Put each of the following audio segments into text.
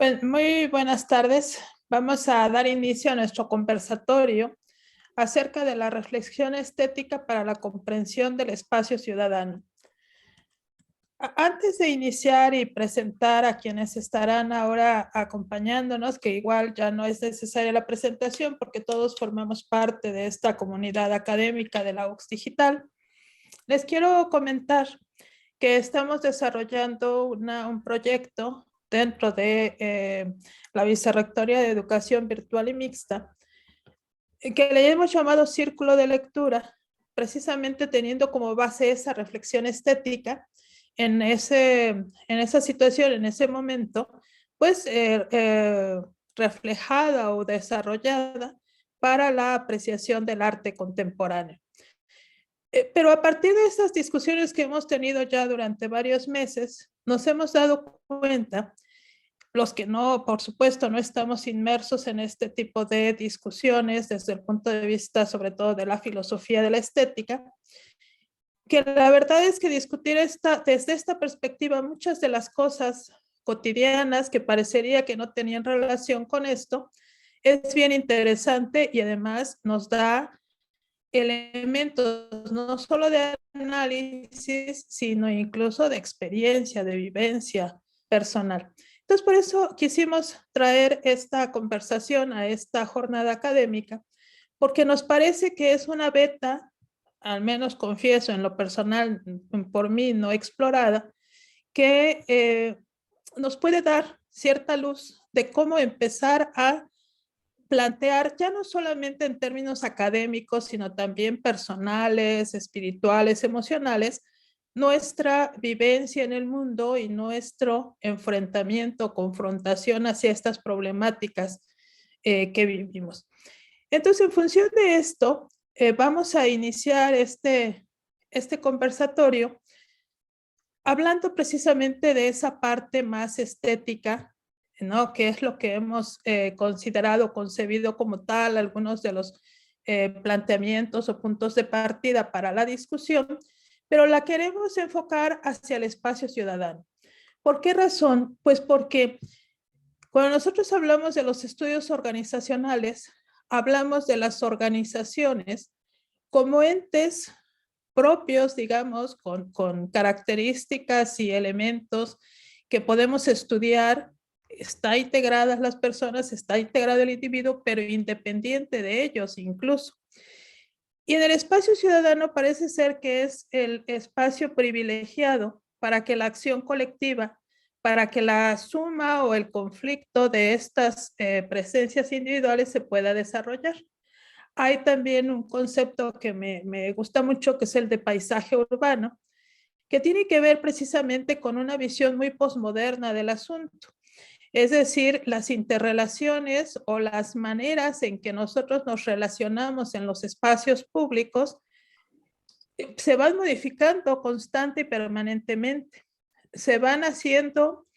Pues muy buenas tardes. Vamos a dar inicio a nuestro conversatorio acerca de la reflexión estética para la comprensión del espacio ciudadano. Antes de iniciar y presentar a quienes estarán ahora acompañándonos, que igual ya no es necesaria la presentación porque todos formamos parte de esta comunidad académica de la UX Digital, les quiero comentar que estamos desarrollando un proyecto dentro de la Vicerrectoría de Educación Virtual y Mixta, que le hemos llamado Círculo de Lectura, precisamente teniendo como base esa reflexión estética en esa situación, en ese momento, pues reflejada o desarrollada para la apreciación del arte contemporáneo. Pero a partir de estas discusiones que hemos tenido ya durante varios meses, nos hemos dado cuenta, los que no, por supuesto, no estamos inmersos en este tipo de discusiones desde el punto de vista sobre todo de la filosofía de la estética, que la verdad es que discutir desde esta perspectiva muchas de las cosas cotidianas que parecería que no tenían relación con esto, es bien interesante y además nos da elementos no solo de análisis, sino incluso de experiencia, de vivencia personal. Entonces, por eso quisimos traer esta conversación a esta jornada académica, porque nos parece que es una beta, al menos confieso en lo personal, por mí no explorada, que nos puede dar cierta luz de cómo empezar a plantear ya no solamente en términos académicos, sino también personales, espirituales, emocionales, nuestra vivencia en el mundo y nuestro enfrentamiento, confrontación hacia estas problemáticas que vivimos. Entonces, en función de esto, vamos a iniciar este conversatorio hablando precisamente de esa parte más estética, ¿no? Que es lo que hemos considerado, concebido como tal, algunos de los planteamientos o puntos de partida para la discusión, pero la queremos enfocar hacia el espacio ciudadano. ¿Por qué razón? Pues porque cuando nosotros hablamos de los estudios organizacionales, hablamos de las organizaciones como entes propios, digamos, con características y elementos que podemos estudiar. Está integradas las personas, está integrado el individuo, pero independiente de ellos incluso. Y en el espacio ciudadano parece ser que es el espacio privilegiado para que la acción colectiva, para que la suma o el conflicto de estas presencias individuales se pueda desarrollar. Hay también un concepto que me gusta mucho, que es el de paisaje urbano, que tiene que ver precisamente con una visión muy posmoderna del asunto. Es decir, las interrelaciones o las maneras en que nosotros nos relacionamos en los espacios públicos se van modificando constante y permanentemente. Se van haciendo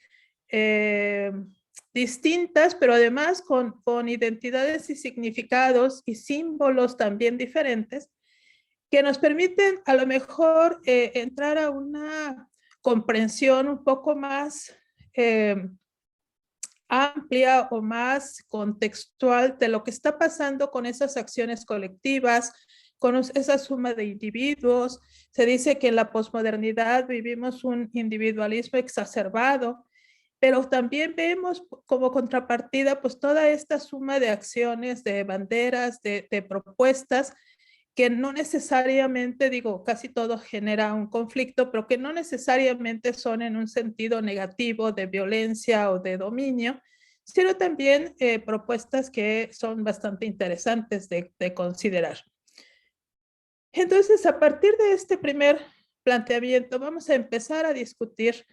distintas, pero además con identidades y significados y símbolos también diferentes, que nos permiten a lo mejor entrar a una comprensión un poco más amplia o más contextual de lo que está pasando con esas acciones colectivas, con esa suma de individuos. Se dice que en la posmodernidad vivimos un individualismo exacerbado, pero también vemos como contrapartida pues toda esta suma de acciones, de banderas, de propuestas que no necesariamente, digo, casi todo genera un conflicto, pero que no necesariamente son en un sentido negativo de violencia o de dominio, sino también propuestas que son bastante interesantes de considerar. Entonces, a partir de este primer planteamiento, vamos a empezar a discutir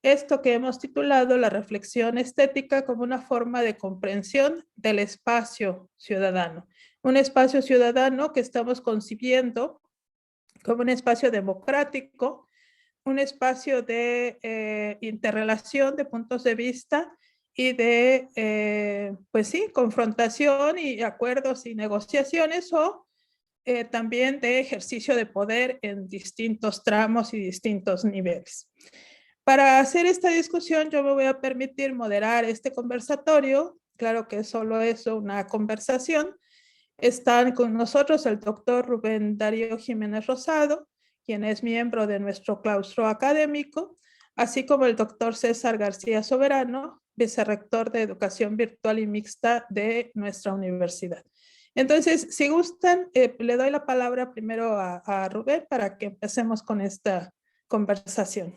esto que hemos titulado la reflexión estética como una forma de comprensión del espacio ciudadano. Un espacio ciudadano que estamos concibiendo como un espacio democrático, un espacio de interrelación de puntos de vista y de, pues sí, confrontación y acuerdos y negociaciones o también de ejercicio de poder en distintos tramos y distintos niveles. Para hacer esta discusión, yo me voy a permitir moderar este conversatorio. Claro que solo es una conversación. Están con nosotros el doctor Rubén Darío Jiménez Rosado, quien es miembro de nuestro claustro académico, así como el doctor César García Soberano, vicerrector de Educación Virtual y Mixta de nuestra universidad. Entonces, si gustan, le doy la palabra primero a Rubén para que empecemos con esta conversación.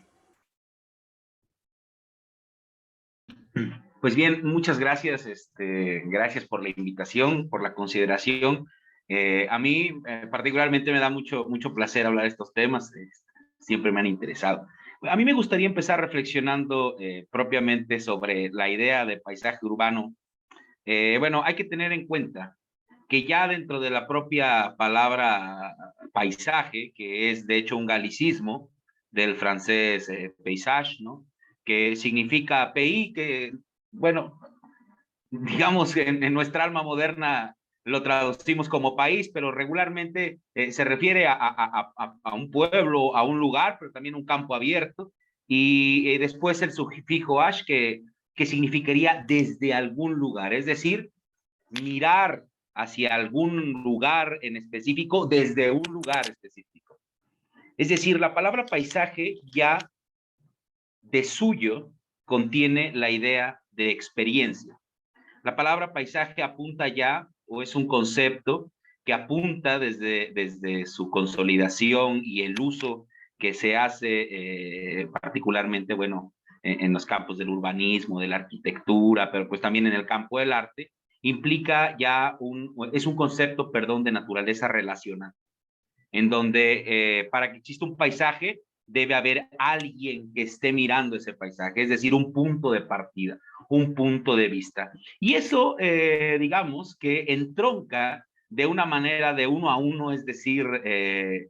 Pues bien, muchas gracias. Gracias por la invitación, por la consideración. A mí particularmente me da mucho placer hablar de estos temas. Siempre me han interesado. A mí me gustaría empezar reflexionando propiamente sobre la idea de paisaje urbano. Bueno, hay que tener en cuenta que ya dentro de la propia palabra paisaje, que es de hecho un galicismo del francés paysage, ¿no? Que significa pays, que, bueno, digamos que en nuestra alma moderna lo traducimos como país, pero regularmente se refiere a un pueblo, a un lugar, pero también un campo abierto, y después el sufijo ash, que significaría desde algún lugar, es decir, mirar hacia algún lugar en específico desde un lugar específico. Es decir, la palabra paisaje ya de suyo contiene la idea de experiencia. La palabra paisaje apunta ya, o es un concepto que apunta desde su consolidación y el uso que se hace particularmente, bueno, en los campos del urbanismo, de la arquitectura, pero pues también en el campo del arte, implica ya es un concepto, perdón, de naturaleza relacional, en donde para que exista un paisaje debe haber alguien que esté mirando ese paisaje, es decir, un punto de partida, un punto de vista. Y eso, digamos, que entronca de una manera de uno a uno, es decir, de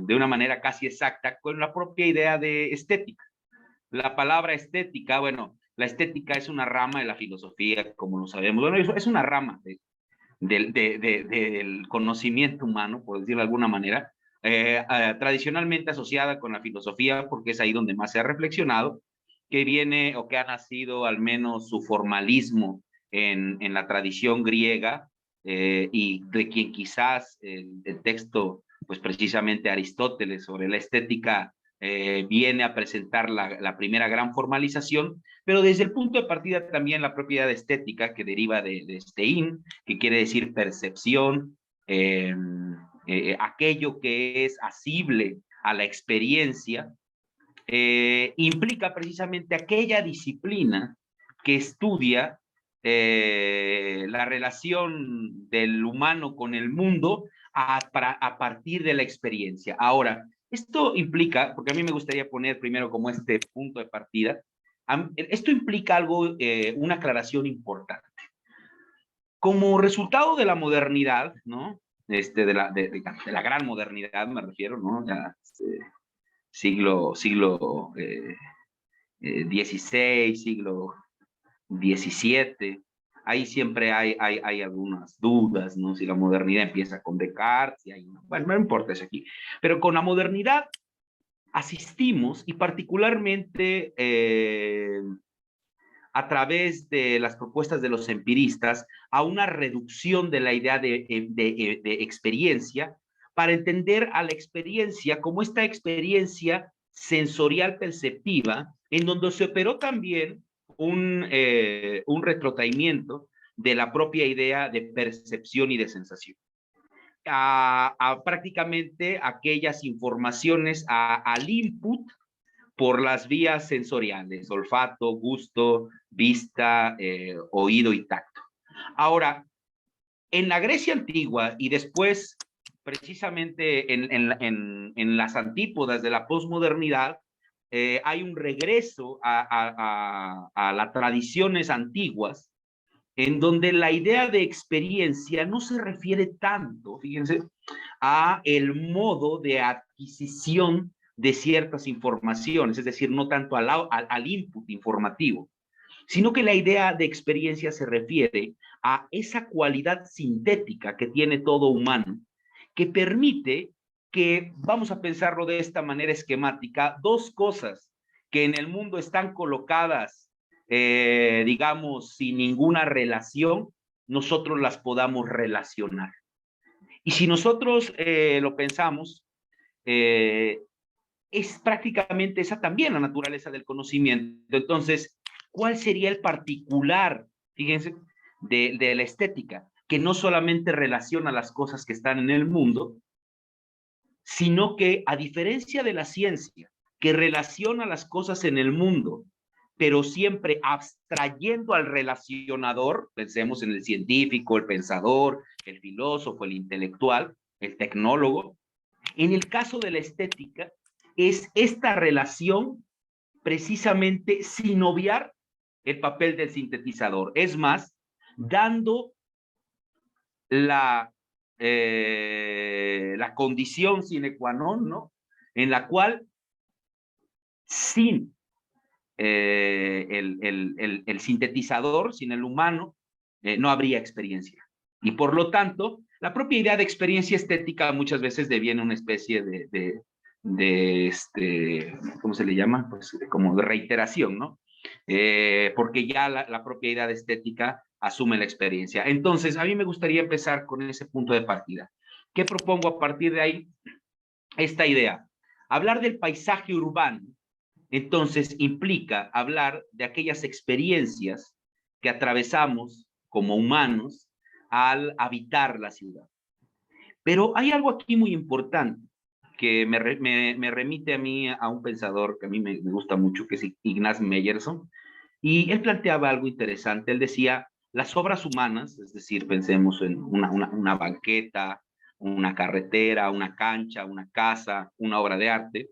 una manera casi exacta con la propia idea de estética. La palabra estética, bueno, la estética es una rama de la filosofía, como lo sabemos. Bueno, es una rama del conocimiento humano, por decirlo de alguna manera, tradicionalmente asociada con la filosofía, porque es ahí donde más se ha reflexionado, que viene o que ha nacido al menos su formalismo en la tradición griega, y de quien quizás el texto, pues precisamente Aristóteles sobre la estética, viene a presentar la primera gran formalización, pero desde el punto de partida también la propiedad estética que deriva de stein, que quiere decir percepción, aquello que es asible a la experiencia, implica precisamente aquella disciplina que estudia la relación del humano con el mundo a partir de la experiencia. Ahora, esto implica, porque a mí me gustaría poner primero como este punto de partida, esto implica algo, una aclaración importante. Como resultado de la modernidad, ¿no? De la gran modernidad me refiero, ¿no? Ya, siglo XVI, siglo XVII, ahí siempre hay algunas dudas, ¿no? Si la modernidad empieza con Descartes, bueno, no importa eso aquí, pero con la modernidad asistimos, y particularmente a través de las propuestas de los empiristas, a una reducción de la idea de experiencia, para entender a la experiencia como esta experiencia sensorial perceptiva, en donde se operó también un retrotraimiento de la propia idea de percepción y de sensación. A prácticamente aquellas informaciones, al input por las vías sensoriales, olfato, gusto, vista, oído y tacto. Ahora, en la Grecia antigua y después precisamente en las antípodas de la posmodernidad, hay un regreso a las tradiciones antiguas, en donde la idea de experiencia no se refiere tanto, fíjense, a el modo de adquisición de ciertas informaciones, es decir, no tanto al input informativo, sino que la idea de experiencia se refiere a esa cualidad sintética que tiene todo humano, que permite que, vamos a pensarlo de esta manera esquemática, dos cosas que en el mundo están colocadas, digamos, sin ninguna relación, nosotros las podamos relacionar. Y si nosotros lo pensamos, es prácticamente esa también la naturaleza del conocimiento. Entonces, ¿cuál sería el particular, fíjense, de la estética? Que no solamente relaciona las cosas que están en el mundo, sino que, a diferencia de la ciencia, que relaciona las cosas en el mundo, pero siempre abstrayendo al relacionador, pensemos en el científico, el pensador, el filósofo, el intelectual, el tecnólogo. En el caso de la estética, es esta relación precisamente sin obviar el papel del sintetizador. Es más, dando la condición sine qua non, ¿no? En la cual, sin el sintetizador, sin el humano, no habría experiencia. Y por lo tanto, la propia idea de experiencia estética muchas veces deviene una especie ¿cómo se le llama? Pues como de reiteración, ¿no? Porque ya la propia idea de estética asume la experiencia. Entonces, a mí me gustaría empezar con ese punto de partida. ¿Qué propongo a partir de ahí? Esta idea. Hablar del paisaje urbano, entonces, implica hablar de aquellas experiencias que atravesamos como humanos al habitar la ciudad. Pero hay algo aquí muy importante que me remite a mí a un pensador que a mí me gusta mucho, que es Ignaz Meyerson, y él planteaba algo interesante. Él decía, las obras humanas, es decir, pensemos en una banqueta, una carretera, una cancha, una casa, una obra de arte,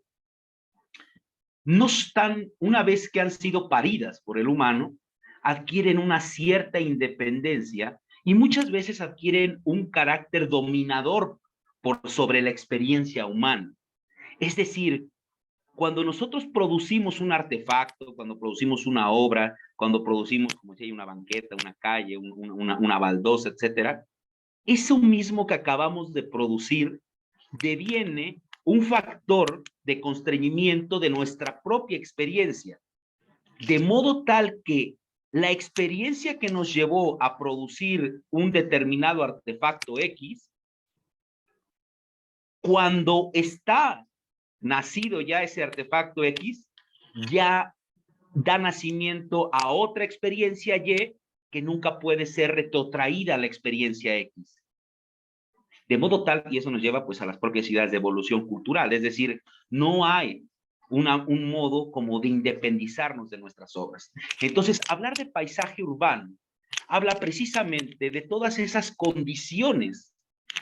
no están, una vez que han sido paridas por el humano, adquieren una cierta independencia y muchas veces adquieren un carácter dominador sobre la experiencia humana. Es decir, cuando nosotros producimos un artefacto, cuando producimos una obra, cuando producimos, como decía, una banqueta, una calle, una baldosa, etcétera, eso mismo que acabamos de producir deviene un factor de constreñimiento de nuestra propia experiencia, de modo tal que la experiencia que nos llevó a producir un determinado artefacto X, cuando está nacido ya ese artefacto X, ya da nacimiento a otra experiencia Y que nunca puede ser retrotraída a la experiencia X. De modo tal, y eso nos lleva pues a las propias ideas de evolución cultural, es decir, no hay un modo como de independizarnos de nuestras obras. Entonces, hablar de paisaje urbano habla precisamente de todas esas condiciones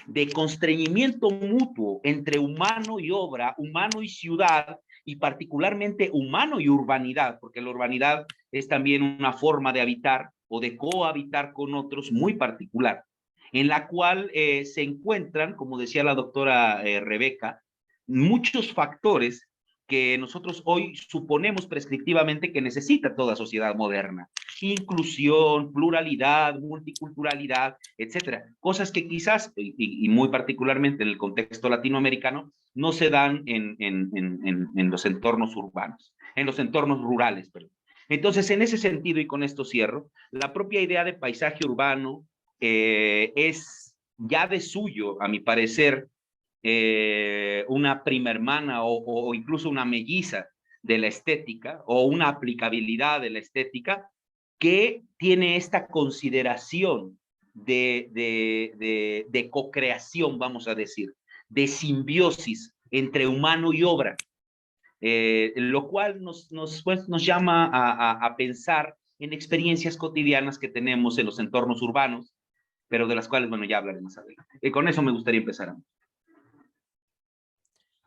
de constreñimiento mutuo entre humano y obra, humano y ciudad, y particularmente humano y urbanidad, porque la urbanidad es también una forma de habitar o de cohabitar con otros muy particular, en la cual se encuentran, como decía la doctora Rebeca, muchos factores que nosotros hoy suponemos prescriptivamente que necesita toda sociedad moderna. Inclusión, pluralidad, multiculturalidad, etcétera. Cosas que quizás, y muy particularmente en el contexto latinoamericano, no se dan en los entornos urbanos, en los entornos rurales, perdón. Entonces, en ese sentido, y con esto cierro, la propia idea de paisaje urbano es ya de suyo, a mi parecer, una prima hermana o incluso una melliza de la estética o una aplicabilidad de la estética que tiene esta consideración de co-creación, vamos a decir, de simbiosis entre humano y obra, lo cual nos llama a pensar en experiencias cotidianas que tenemos en los entornos urbanos, pero de las cuales, bueno, ya hablaré más adelante. Con eso me gustaría empezar.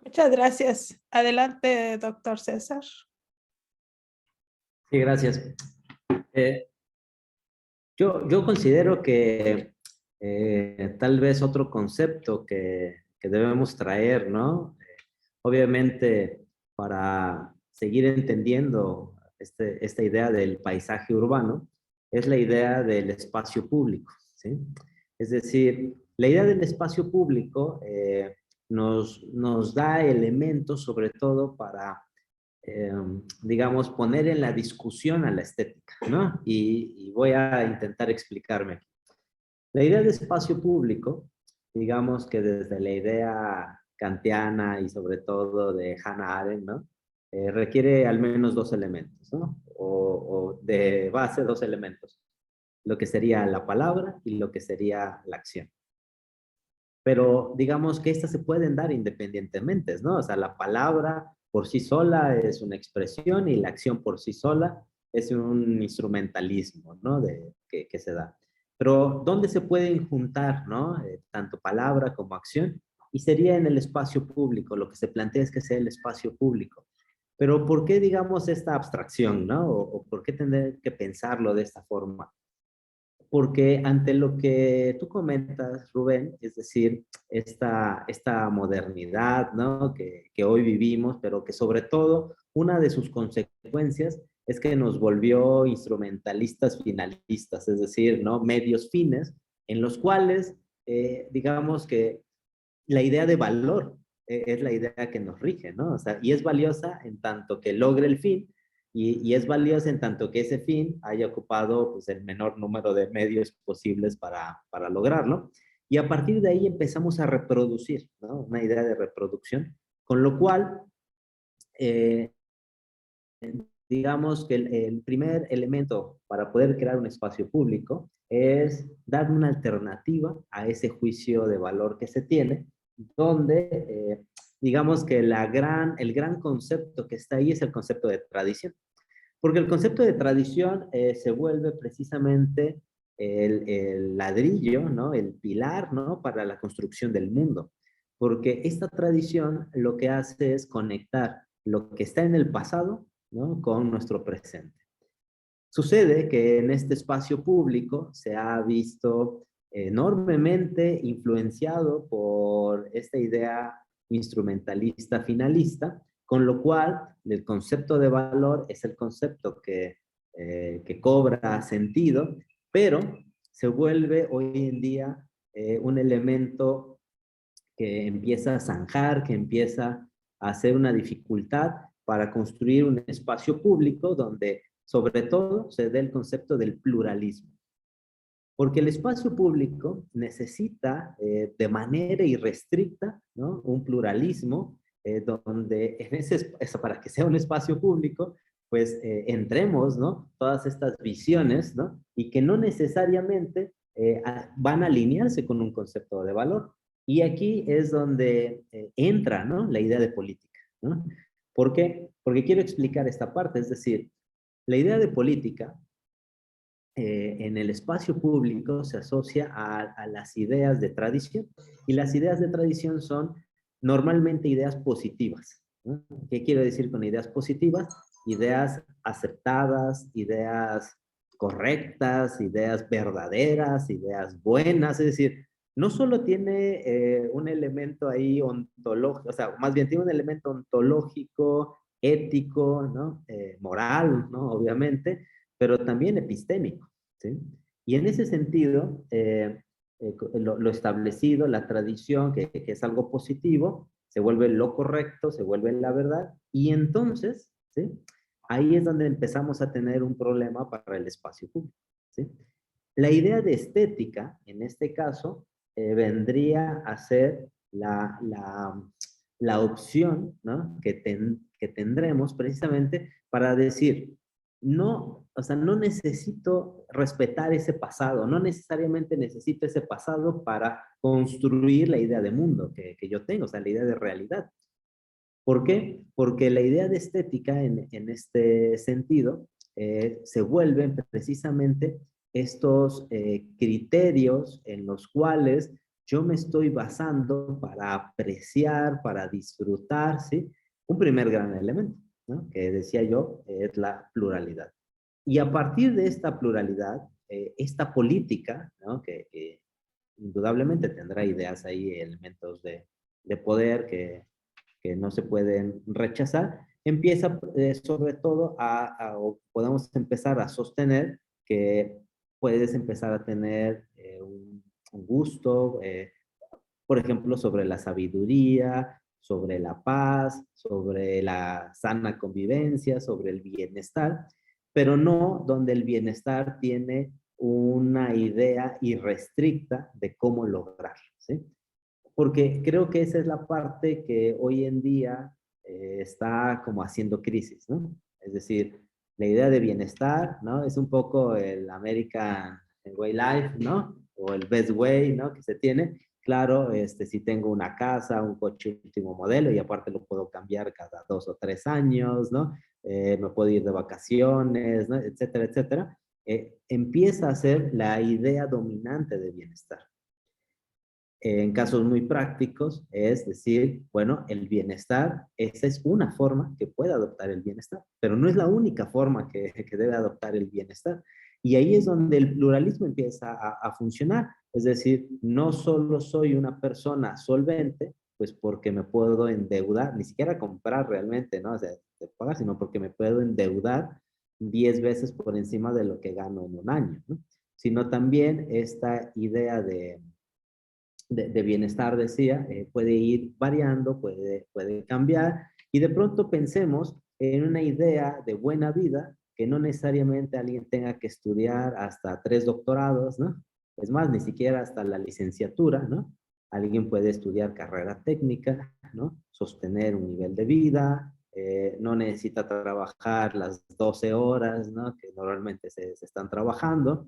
Muchas gracias. Adelante, doctor César. Sí, gracias. Yo considero que tal vez otro concepto que debemos traer, ¿no? Obviamente, para seguir entendiendo esta idea del paisaje urbano, es la idea del espacio público, ¿sí? Es decir, la idea del espacio público nos da elementos sobre todo para, digamos, poner en la discusión a la estética, ¿no? Y voy a intentar explicarme aquí. La idea de espacio público, digamos que desde la idea kantiana y sobre todo de Hannah Arendt, ¿no? Requiere al menos dos elementos, ¿no? O de base dos elementos, lo que sería la palabra y lo que sería la acción. Pero digamos que estas se pueden dar independientemente, ¿no? O sea, la palabra por sí sola es una expresión y la acción por sí sola es un instrumentalismo, ¿no? Que se da. Pero ¿dónde se pueden juntar, ¿no? Tanto palabra como acción. Y sería en el espacio público. Lo que se plantea es que sea el espacio público. Pero ¿por qué, digamos, esta abstracción, ¿no? O por qué tener que pensarlo de esta forma? Porque ante lo que tú comentas, Rubén, es decir, esta modernidad, ¿no? que hoy vivimos, pero que sobre todo una de sus consecuencias es que nos volvió instrumentalistas finalistas, es decir, ¿no? Medios fines, en los cuales, digamos que la idea de valor es la idea que nos rige, ¿no? O sea, y es valiosa en tanto que logre el fin, y es valiosa en tanto que ese fin haya ocupado pues, el menor número de medios posibles para lograrlo. Y a partir de ahí empezamos a reproducir, ¿no? Una idea de reproducción, con lo cual, eh, digamos que el primer elemento para poder crear un espacio público es dar una alternativa a ese juicio de valor que se tiene, donde digamos que el gran concepto que está ahí es el concepto de tradición. Porque el concepto de tradición se vuelve precisamente el ladrillo, ¿no? El pilar, ¿no? Para la construcción del mundo. Porque esta tradición lo que hace es conectar lo que está en el pasado, ¿no? Con nuestro presente. Sucede que en este espacio público se ha visto enormemente influenciado por esta idea instrumentalista finalista, con lo cual el concepto de valor es el concepto que cobra sentido, pero se vuelve hoy en día un elemento que empieza a zanjar, que empieza a hacer una dificultad para construir un espacio público donde sobre todo se dé el concepto del pluralismo. Porque el espacio público necesita de manera irrestricta, ¿no? Un pluralismo donde en para que sea un espacio público, pues entremos, ¿no? Todas estas visiones, ¿no? Y que no necesariamente van a alinearse con un concepto de valor. Y aquí es donde entra, ¿no? La idea de política, ¿no? ¿Por qué? Porque quiero explicar esta parte, es decir, la idea de política en el espacio público se asocia a las ideas de tradición, y las ideas de tradición son normalmente ideas positivas, ¿no? ¿Qué quiero decir con ideas positivas? Ideas aceptadas, ideas correctas, ideas verdaderas, ideas buenas, es decir, no solo tiene un elemento ahí ontológico, o sea, más bien tiene un elemento ontológico, ético, ¿no? Moral, ¿no? Obviamente, pero también epistémico, ¿sí? Y en ese sentido, lo establecido, la tradición, que es algo positivo, se vuelve lo correcto, se vuelve la verdad, y entonces, ¿sí? Ahí es donde empezamos a tener un problema para el espacio público, ¿sí? La idea de estética, en este caso, vendría a ser la opción, ¿no? que tendremos precisamente para decir, no, o sea, no necesito respetar ese pasado, no necesariamente necesito ese pasado para construir la idea de mundo que yo tengo, o sea, la idea de realidad. ¿Por qué? Porque la idea de estética en este sentido se vuelven precisamente estos criterios en los cuales yo me estoy basando para apreciar, para disfrutar, ¿sí? Un primer gran elemento, ¿no? Que decía yo, es la pluralidad. Y a partir de esta pluralidad, esta política, ¿no? Que indudablemente tendrá ideas ahí, elementos de poder que no se pueden rechazar, empieza sobre todo o podemos empezar a sostener que puedes empezar a tener un gusto por ejemplo, sobre la sabiduría, sobre la paz, sobre la sana convivencia, sobre el bienestar, pero no donde el bienestar tiene una idea irrestricta de cómo lograrlo, ¿sí? Porque creo que esa es la parte que hoy en día está como haciendo crisis, ¿no? Es decir, la idea de bienestar, ¿no? Es un poco el American Way Life, ¿no? O el Best Way, ¿no? Que se tiene. Claro, si tengo una casa, un coche último modelo y aparte lo puedo cambiar cada 2 o 3 años, ¿no? Me puedo ir de vacaciones, ¿no? Etcétera, etcétera. Empieza a ser la idea dominante de bienestar. En casos muy prácticos, es decir, bueno, el bienestar, esa es una forma que puede adoptar el bienestar, pero no es la única forma que debe adoptar el bienestar. Y ahí es donde el pluralismo empieza a funcionar. Es decir, no solo soy una persona solvente, pues porque me puedo endeudar, ni siquiera comprar realmente, ¿no? O sea, de pagar, sino porque me puedo endeudar 10 veces por encima de lo que gano en un año, ¿no? Sino también esta idea de bienestar, decía, puede ir variando, puede cambiar, y de pronto pensemos en una idea de buena vida, que no necesariamente alguien tenga que estudiar hasta 3 doctorados, ¿no? Es más, ni siquiera hasta la licenciatura, ¿no? Alguien puede estudiar carrera técnica, ¿no? Sostener un nivel de vida, no necesita trabajar las 12 horas, ¿no? Que normalmente se están trabajando.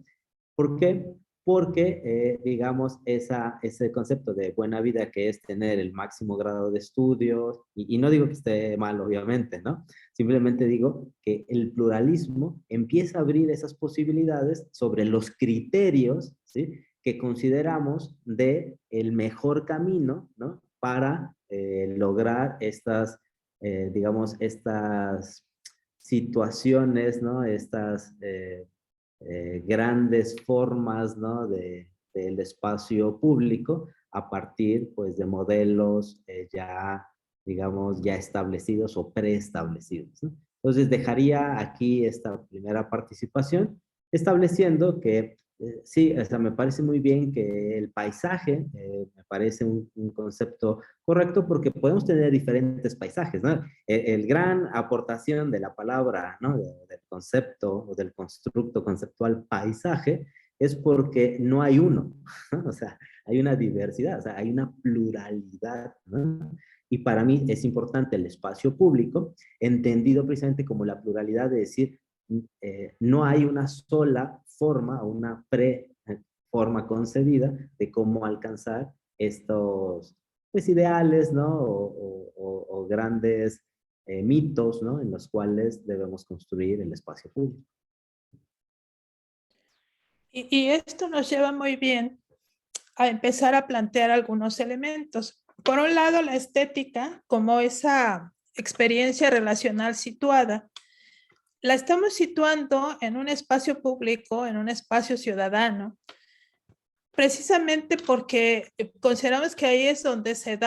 ¿Por qué? Porque, digamos, ese concepto de buena vida, que es tener el máximo grado de estudios, y no digo que esté mal, obviamente, ¿no? Simplemente digo que el pluralismo empieza a abrir esas posibilidades sobre los criterios, ¿sí?, que consideramos de el mejor camino, ¿no?, para lograr estas, digamos, estas situaciones, ¿no?, estas grandes formas, ¿no?, del espacio público a partir, pues, de modelos ya, digamos, ya establecidos o preestablecidos, ¿no? Entonces, dejaría aquí esta primera participación estableciendo que sí, o sea, me parece muy bien que el paisaje, me parece un concepto correcto, porque podemos tener diferentes paisajes, ¿no? El gran aportación de la palabra, ¿no?, del concepto o del constructo conceptual paisaje es porque no hay uno, ¿no? O sea, hay una diversidad, o sea, hay una pluralidad, ¿no? Y para mí es importante el espacio público, entendido precisamente como la pluralidad de decir, no hay una sola forma o una forma concebida de cómo alcanzar estos, pues, ideales, ¿no? O grandes mitos, ¿no?, en los cuales debemos construir el espacio público. Y esto nos lleva muy bien a empezar a plantear algunos elementos. Por un lado, la estética, como esa experiencia relacional situada, la estamos situando en un espacio público, en un espacio ciudadano, precisamente porque consideramos que ahí es donde se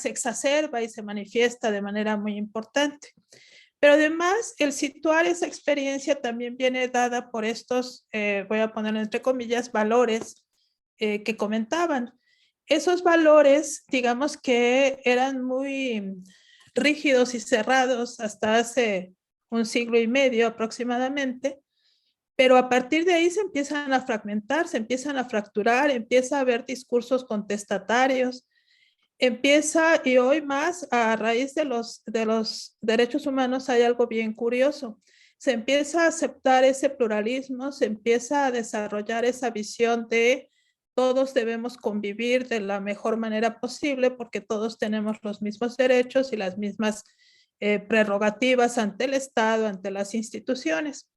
exacerba y se manifiesta de manera muy importante. Pero además, el situar esa experiencia también viene dada por estos, voy a poner entre comillas, valores que comentaban. Esos valores, digamos que eran muy rígidos y cerrados hasta hace un siglo y medio aproximadamente, pero a partir de ahí se empiezan a fragmentar, se empiezan a fracturar, empieza a haber discursos contestatarios, empieza, y hoy más a raíz de los derechos humanos hay algo bien curioso. Se empieza a aceptar ese pluralismo, se empieza a desarrollar esa visión de todos debemos convivir de la mejor manera posible porque todos tenemos los mismos derechos y las mismas prerrogativas ante el Estado, ante las instituciones.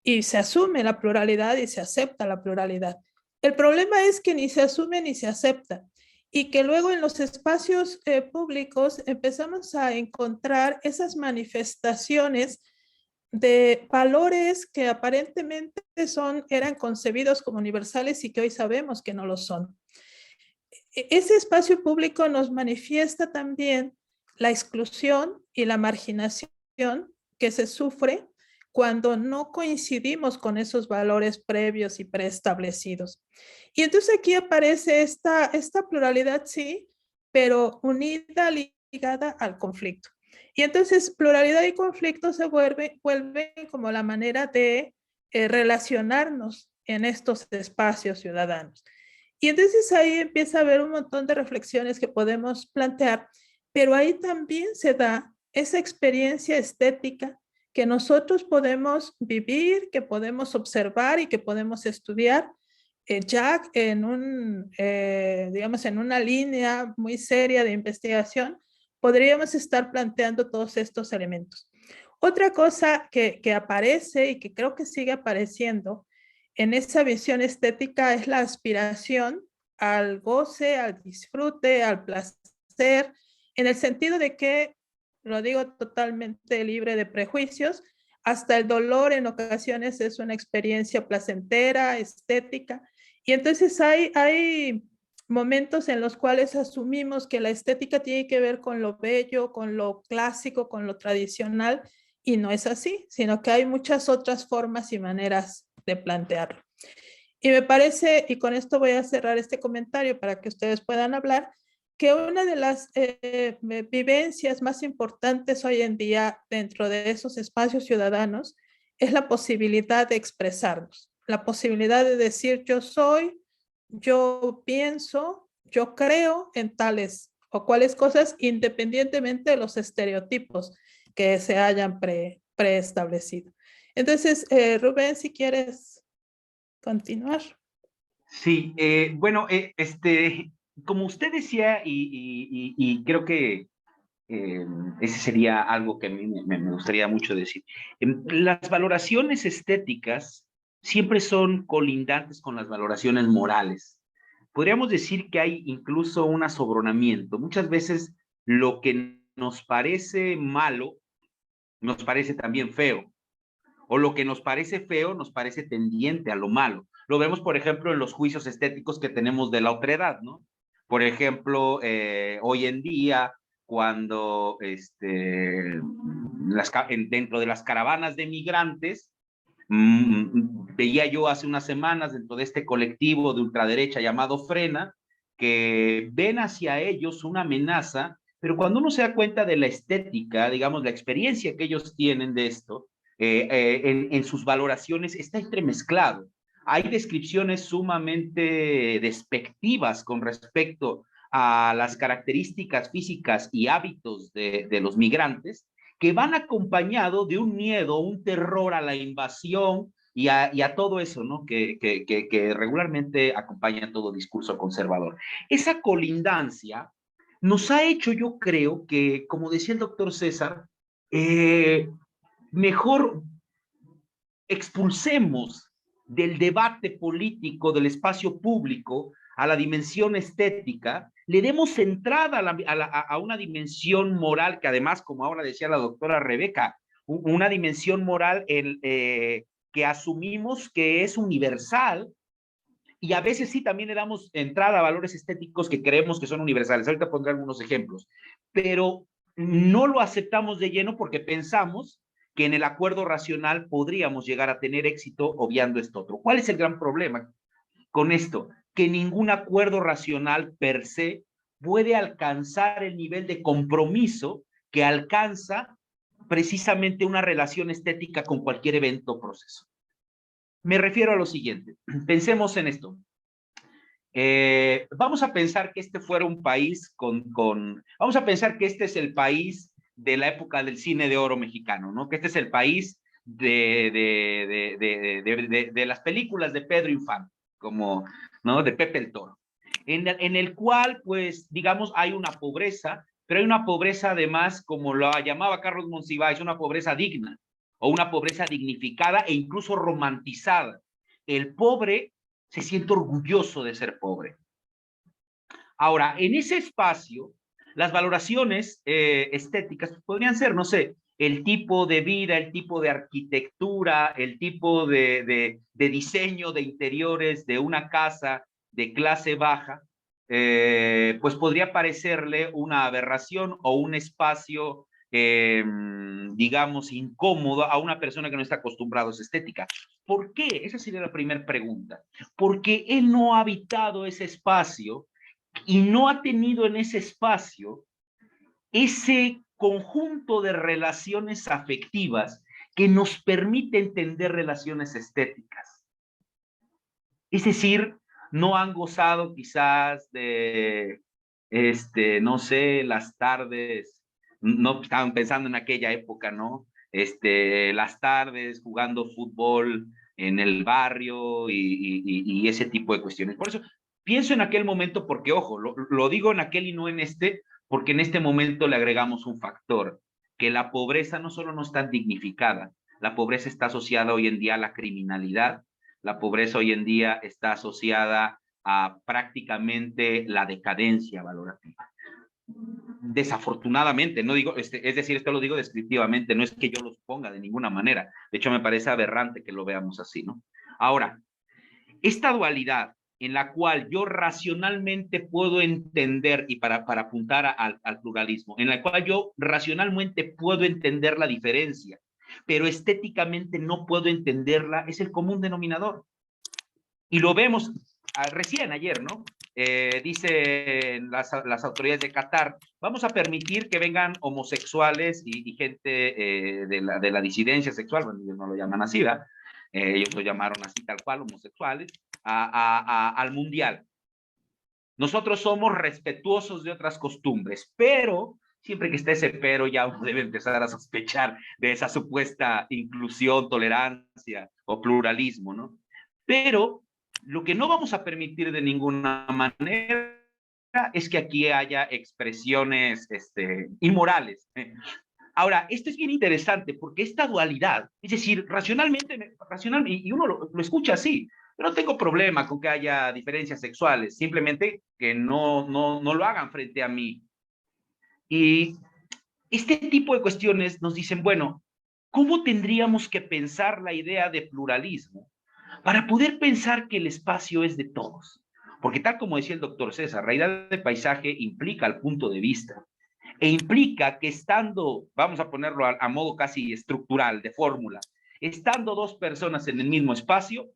Y se asume la pluralidad y se acepta la pluralidad. El problema es que ni se asume ni se acepta y que luego en los espacios públicos empezamos a encontrar esas manifestaciones de valores que aparentemente eran concebidos como universales y que hoy sabemos que no lo son. Ese espacio público nos manifiesta también la exclusión y la marginación que se sufre cuando no coincidimos con esos valores previos y preestablecidos. Y entonces aquí aparece esta pluralidad, sí, pero unida, ligada al conflicto. Y entonces pluralidad y conflicto se vuelven como la manera de relacionarnos en estos espacios ciudadanos. Y entonces ahí empieza a haber un montón de reflexiones que podemos plantear, pero ahí también se da esa experiencia estética que nosotros podemos vivir, que podemos observar y que podemos estudiar ya digamos, en una línea muy seria de investigación, podríamos estar planteando todos estos elementos. Otra cosa que aparece y que creo que sigue apareciendo en esa visión estética es la aspiración al goce, al disfrute, al placer, en el sentido de que, lo digo totalmente libre de prejuicios, hasta el dolor en ocasiones es una experiencia placentera, estética, y entonces hay momentos en los cuales asumimos que la estética tiene que ver con lo bello, con lo clásico, con lo tradicional, y no es así, sino que hay muchas otras formas y maneras de plantearlo. Y me parece, y con esto voy a cerrar este comentario para que ustedes puedan hablar, que una de las vivencias más importantes hoy en día dentro de esos espacios ciudadanos es la posibilidad de expresarnos, la posibilidad de decir yo soy, yo pienso, yo creo en tales o cuales cosas independientemente de los estereotipos que se hayan preestablecido. Entonces, Rubén, si quieres continuar. Sí, bueno, como usted decía, y creo que ese sería algo que a mí me gustaría mucho decir. Las valoraciones estéticas siempre son colindantes con las valoraciones morales. Podríamos decir que hay incluso un asobronamiento. Muchas veces lo que nos parece malo nos parece también feo, o lo que nos parece feo nos parece tendiente a lo malo. Lo vemos, por ejemplo, en los juicios estéticos que tenemos de la otredad, ¿no? Por ejemplo, hoy en día, cuando dentro de las caravanas de migrantes, veía yo hace unas semanas dentro de este colectivo de ultraderecha llamado Frena, que ven hacia ellos una amenaza, pero cuando uno se da cuenta de la estética, digamos, la experiencia que ellos tienen de esto, en sus valoraciones está entremezclado. Hay descripciones sumamente despectivas con respecto a las características físicas y hábitos de los migrantes, que van acompañado de un miedo, un terror a la invasión y a todo eso, ¿no? Que regularmente acompaña todo discurso conservador. Esa colindancia nos ha hecho, yo creo, que, como decía el doctor César, mejor expulsemos del debate político, del espacio público, a la dimensión estética, le demos entrada a una dimensión moral que además, como ahora decía la doctora Rebeca, una dimensión moral que asumimos que es universal, y a veces sí también le damos entrada a valores estéticos que creemos que son universales. Ahorita pondré algunos ejemplos, pero no lo aceptamos de lleno porque pensamos que en el acuerdo racional podríamos llegar a tener éxito obviando esto otro. ¿Cuál es el gran problema con esto? Que ningún acuerdo racional per se puede alcanzar el nivel de compromiso que alcanza precisamente una relación estética con cualquier evento o proceso. Me refiero a lo siguiente, pensemos en esto. Vamos a pensar que este fuera un país vamos a pensar que este es el país de la época del cine de oro mexicano, ¿no? Que este es el país de las películas de Pedro Infante, como, ¿no? De Pepe el Toro, en el cual, pues, digamos, hay una pobreza, pero hay una pobreza además, como lo llamaba Carlos Monsiváis, una pobreza digna, o una pobreza dignificada e incluso romantizada. El pobre se siente orgulloso de ser pobre. Ahora, en ese espacio, las valoraciones estéticas podrían ser, no sé, el tipo de vida, el tipo de arquitectura, el tipo de diseño de interiores de una casa de clase baja, pues podría parecerle una aberración o un espacio digamos, incómodo a una persona que no está acostumbrada a esa estética. ¿Por qué? Esa sería la primera pregunta. Porque él no ha habitado ese espacio y no ha tenido en ese espacio ese conjunto de relaciones afectivas que nos permite entender relaciones estéticas. Es decir, no han gozado quizás de, no sé, las tardes, no estaban pensando en aquella época, ¿no? Las tardes jugando fútbol en el barrio y ese tipo de cuestiones. Por eso pienso en aquel momento porque, ojo, lo digo en aquel y no en este, porque en este momento le agregamos un factor, que la pobreza no solo no está dignificada, la pobreza está asociada hoy en día a la criminalidad, la pobreza hoy en día está asociada a prácticamente la decadencia valorativa. Desafortunadamente, no digo, es decir, esto lo digo descriptivamente, no es que yo lo suponga de ninguna manera, de hecho me parece aberrante que lo veamos así, ¿no? Ahora, esta dualidad en la cual yo racionalmente puedo entender, y para apuntar al pluralismo, en la cual yo racionalmente puedo entender la diferencia, pero estéticamente no puedo entenderla, es el común denominador. Y lo vemos recién ayer, ¿no? Dicen las autoridades de Qatar, vamos a permitir que vengan homosexuales y gente de la disidencia sexual, bueno, ellos no lo llaman así, ¿verdad? Ellos lo llamaron así tal cual, homosexuales, al mundial. Nosotros somos respetuosos de otras costumbres, pero siempre que esté ese pero, ya uno debe empezar a sospechar de esa supuesta inclusión, tolerancia o pluralismo, ¿no? Pero lo que no vamos a permitir de ninguna manera es que aquí haya expresiones inmorales. Ahora, esto es bien interesante porque esta dualidad, es decir, racionalmente y uno lo escucha así, yo no tengo problema con que haya diferencias sexuales, simplemente que no lo hagan frente a mí. Y este tipo de cuestiones nos dicen, bueno, ¿cómo tendríamos que pensar la idea de pluralismo para poder pensar que el espacio es de todos? Porque tal como decía el doctor César, la idea de paisaje implica el punto de vista e implica que estando, vamos a ponerlo a modo casi estructural, de fórmula, estando dos personas en el mismo espacio,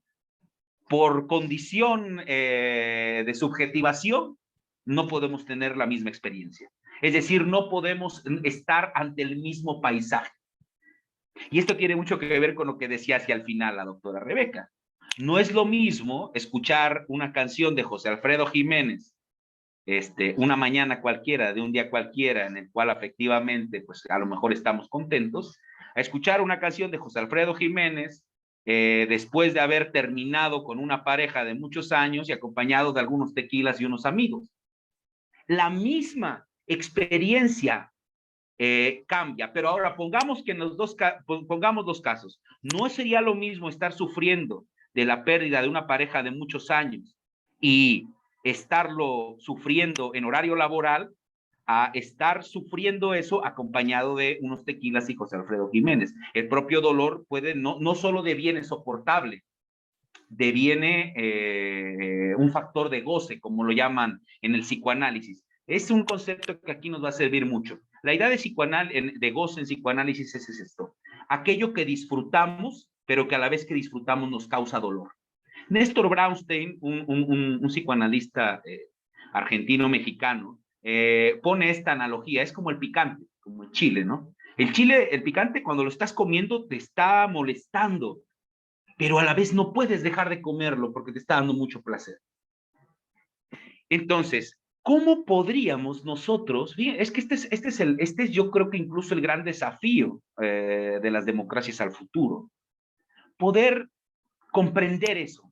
por condición de subjetivación, no podemos tener la misma experiencia. Es decir, no podemos estar ante el mismo paisaje. Y esto tiene mucho que ver con lo que decía hacia el final la doctora Rebeca. No es lo mismo escuchar una canción de José Alfredo Jiménez, una mañana cualquiera, de un día cualquiera, en el cual efectivamente, pues a lo mejor estamos contentos, a escuchar una canción de José Alfredo Jiménez, después de haber terminado con una pareja de muchos años y acompañado de algunos tequilas y unos amigos. La misma experiencia cambia, pero ahora pongamos que pongamos dos casos. No sería lo mismo estar sufriendo de la pérdida de una pareja de muchos años y estarlo sufriendo en horario laboral a estar sufriendo eso acompañado de unos tequilas y José Alfredo Jiménez. El propio dolor puede, no solo deviene soportable, deviene un factor de goce, como lo llaman en el psicoanálisis. Es un concepto que aquí nos va a servir mucho. La idea de goce en psicoanálisis es esto: aquello que disfrutamos, pero que a la vez que disfrutamos nos causa dolor. Néstor Brownstein, un psicoanalista argentino-mexicano, pone esta analogía, es como el picante, como el chile, ¿no? El picante, cuando lo estás comiendo, te está molestando, pero a la vez no puedes dejar de comerlo porque te está dando mucho placer. Entonces, ¿cómo podríamos nosotros, bien, es que este es yo creo que incluso el gran desafío de las democracias al futuro, poder comprender eso,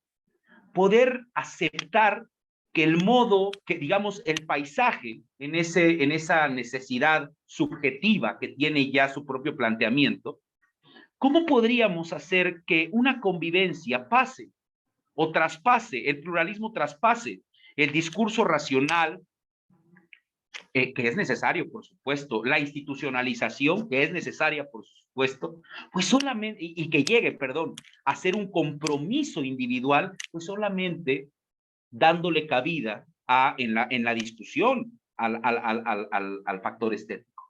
poder aceptar que el modo, que digamos el paisaje en esa necesidad subjetiva que tiene ya su propio planteamiento, ¿cómo podríamos hacer que una convivencia pase o traspase, el pluralismo traspase el discurso racional, que es necesario, por supuesto, la institucionalización, que es necesaria, por supuesto, pues solamente, y que llegue, perdón, a ser un compromiso individual, pues solamente dándole cabida en la discusión al factor estético?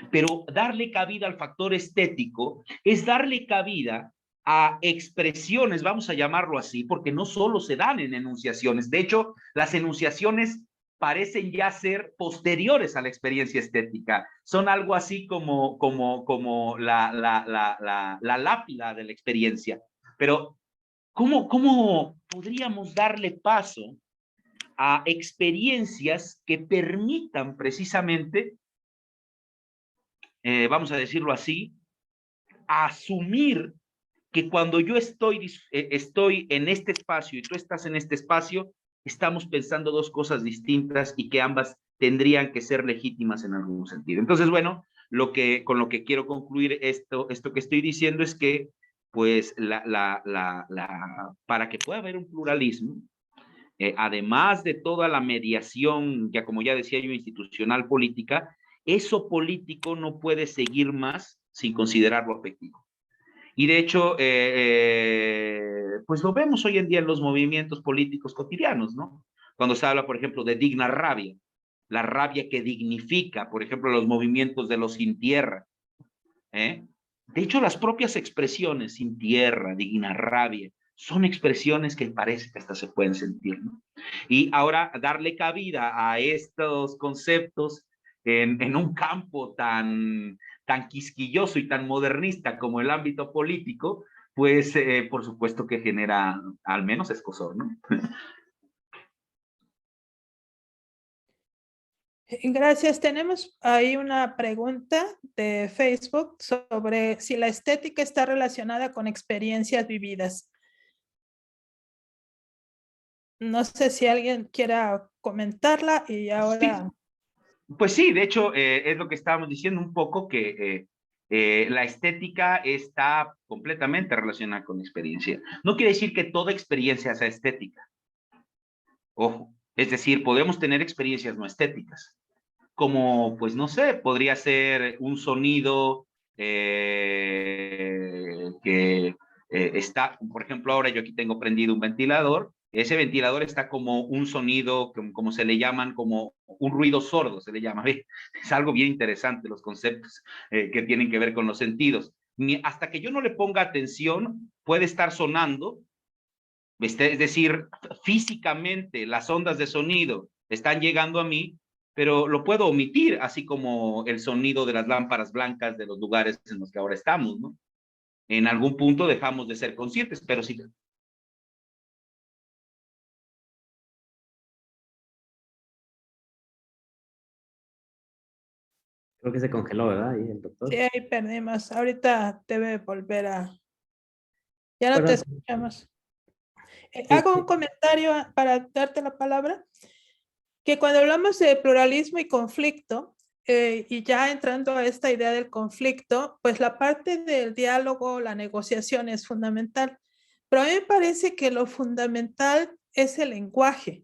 Pero darle cabida al factor estético es darle cabida a expresiones, vamos a llamarlo así, porque no solo se dan en enunciaciones. De hecho, las enunciaciones parecen ya ser posteriores a la experiencia estética. Son algo así como la lápida de la experiencia. Pero, ¿cómo podríamos darle paso a experiencias que permitan precisamente, vamos a decirlo así, asumir que cuando yo estoy en este espacio y tú estás en este espacio, estamos pensando dos cosas distintas y que ambas tendrían que ser legítimas en algún sentido? Entonces, bueno, con lo que quiero concluir esto que estoy diciendo es que, pues, para que pueda haber un pluralismo, además de toda la mediación, ya como ya decía yo, institucional, política, eso político no puede seguir más sin considerarlo afectivo. Y de hecho, pues lo vemos hoy en día en los movimientos políticos cotidianos, ¿no? Cuando se habla, por ejemplo, de digna rabia, la rabia que dignifica, por ejemplo, los movimientos de los sin tierra, ¿eh? De hecho, las propias expresiones sin tierra, digna rabia, son expresiones que parece que hasta se pueden sentir, ¿no? Y ahora darle cabida a estos conceptos en un campo tan quisquilloso y tan modernista como el ámbito político, pues por supuesto que genera al menos escozor, ¿no? Gracias. Tenemos ahí una pregunta de Facebook sobre si la estética está relacionada con experiencias vividas. No sé si alguien quiera comentarla y ahora... Sí. Pues sí, de hecho, es lo que estábamos diciendo un poco, que la estética está completamente relacionada con experiencia. No quiere decir que toda experiencia sea estética. Ojo, es decir, podemos tener experiencias no estéticas, como, pues no sé, podría ser un sonido que está, por ejemplo, ahora yo aquí tengo prendido un ventilador. Ese ventilador está como un sonido, como se le llaman, como un ruido sordo, se le llama. Es algo bien interesante los conceptos que tienen que ver con los sentidos. Hasta que yo no le ponga atención, puede estar sonando, es decir, físicamente las ondas de sonido están llegando a mí, pero lo puedo omitir, así como el sonido de las lámparas blancas de los lugares en los que ahora estamos, ¿no? En algún punto dejamos de ser conscientes, pero sí. Creo que se congeló, ¿verdad? Ahí el doctor. Sí, ahí perdimos. Ahorita debe volver a... Ya no Bueno, te escuchamos. sí, Hago un comentario para darte la palabra, que cuando hablamos de pluralismo y conflicto, y ya entrando a esta idea del conflicto, pues la parte del diálogo, la negociación es fundamental. Pero a mí me parece que lo fundamental es el lenguaje.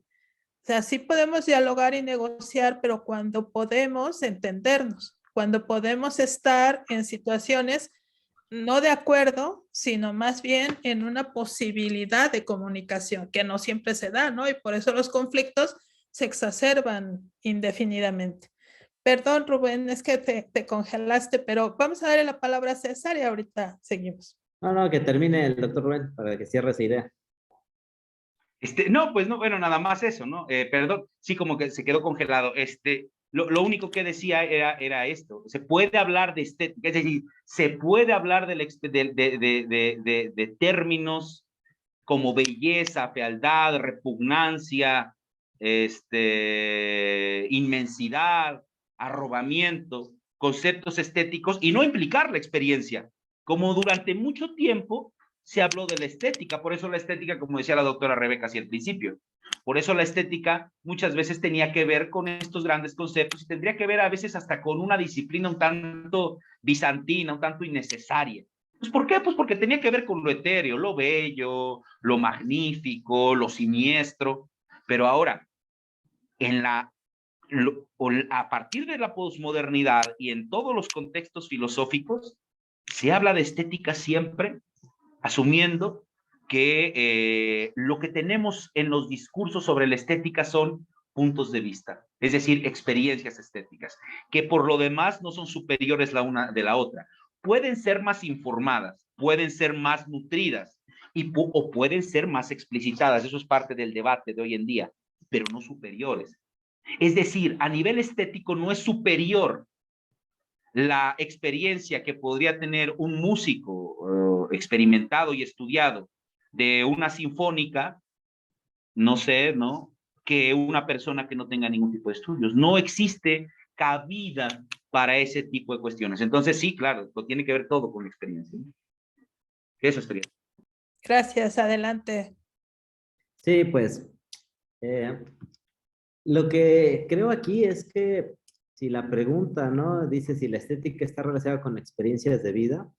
O sea, sí podemos dialogar y negociar, pero cuando podemos entendernos, cuando podemos estar en situaciones no de acuerdo, sino más bien en una posibilidad de comunicación que no siempre se da, ¿no? Y por eso los conflictos se exacerban indefinidamente. Perdón, Rubén, es que te congelaste, pero vamos a darle la palabra a César y ahorita seguimos. no, que termine el doctor Rubén para que cierre esa idea. No, pues no, bueno, nada más eso, ¿no? Perdón, sí, como que se quedó congelado. Lo único que decía era esto: se puede hablar de estética, es decir, se puede hablar de términos como belleza, fealdad, repugnancia, inmensidad, arrobamiento, conceptos estéticos, y no implicar la experiencia, como durante mucho tiempo se habló de la estética. Por eso la estética, como decía la doctora Rebeca hacia el principio, por eso la estética muchas veces tenía que ver con estos grandes conceptos y tendría que ver a veces hasta con una disciplina un tanto bizantina, un tanto innecesaria. Pues, ¿por qué? Pues porque tenía que ver con lo etéreo, lo bello, lo magnífico, lo siniestro. Pero ahora, a partir de la posmodernidad y en todos los contextos filosóficos, se habla de estética siempre asumiendo que lo que tenemos en los discursos sobre la estética son puntos de vista, es decir, experiencias estéticas, que por lo demás no son superiores la una de la otra. Pueden ser más informadas, pueden ser más nutridas o pueden ser más explicitadas, eso es parte del debate de hoy en día, pero no superiores. Es decir, a nivel estético no es superior la experiencia que podría tener un músico experimentado y estudiado de una sinfónica, no sé, ¿no? Que una persona que no tenga ningún tipo de estudios. No existe cabida para ese tipo de cuestiones. Entonces, sí, claro, lo tiene que ver todo con la experiencia, ¿no? Eso sería. Gracias, adelante. Sí, pues lo que creo aquí es que si la pregunta, ¿no? Dice si la estética está relacionada con experiencias de vida,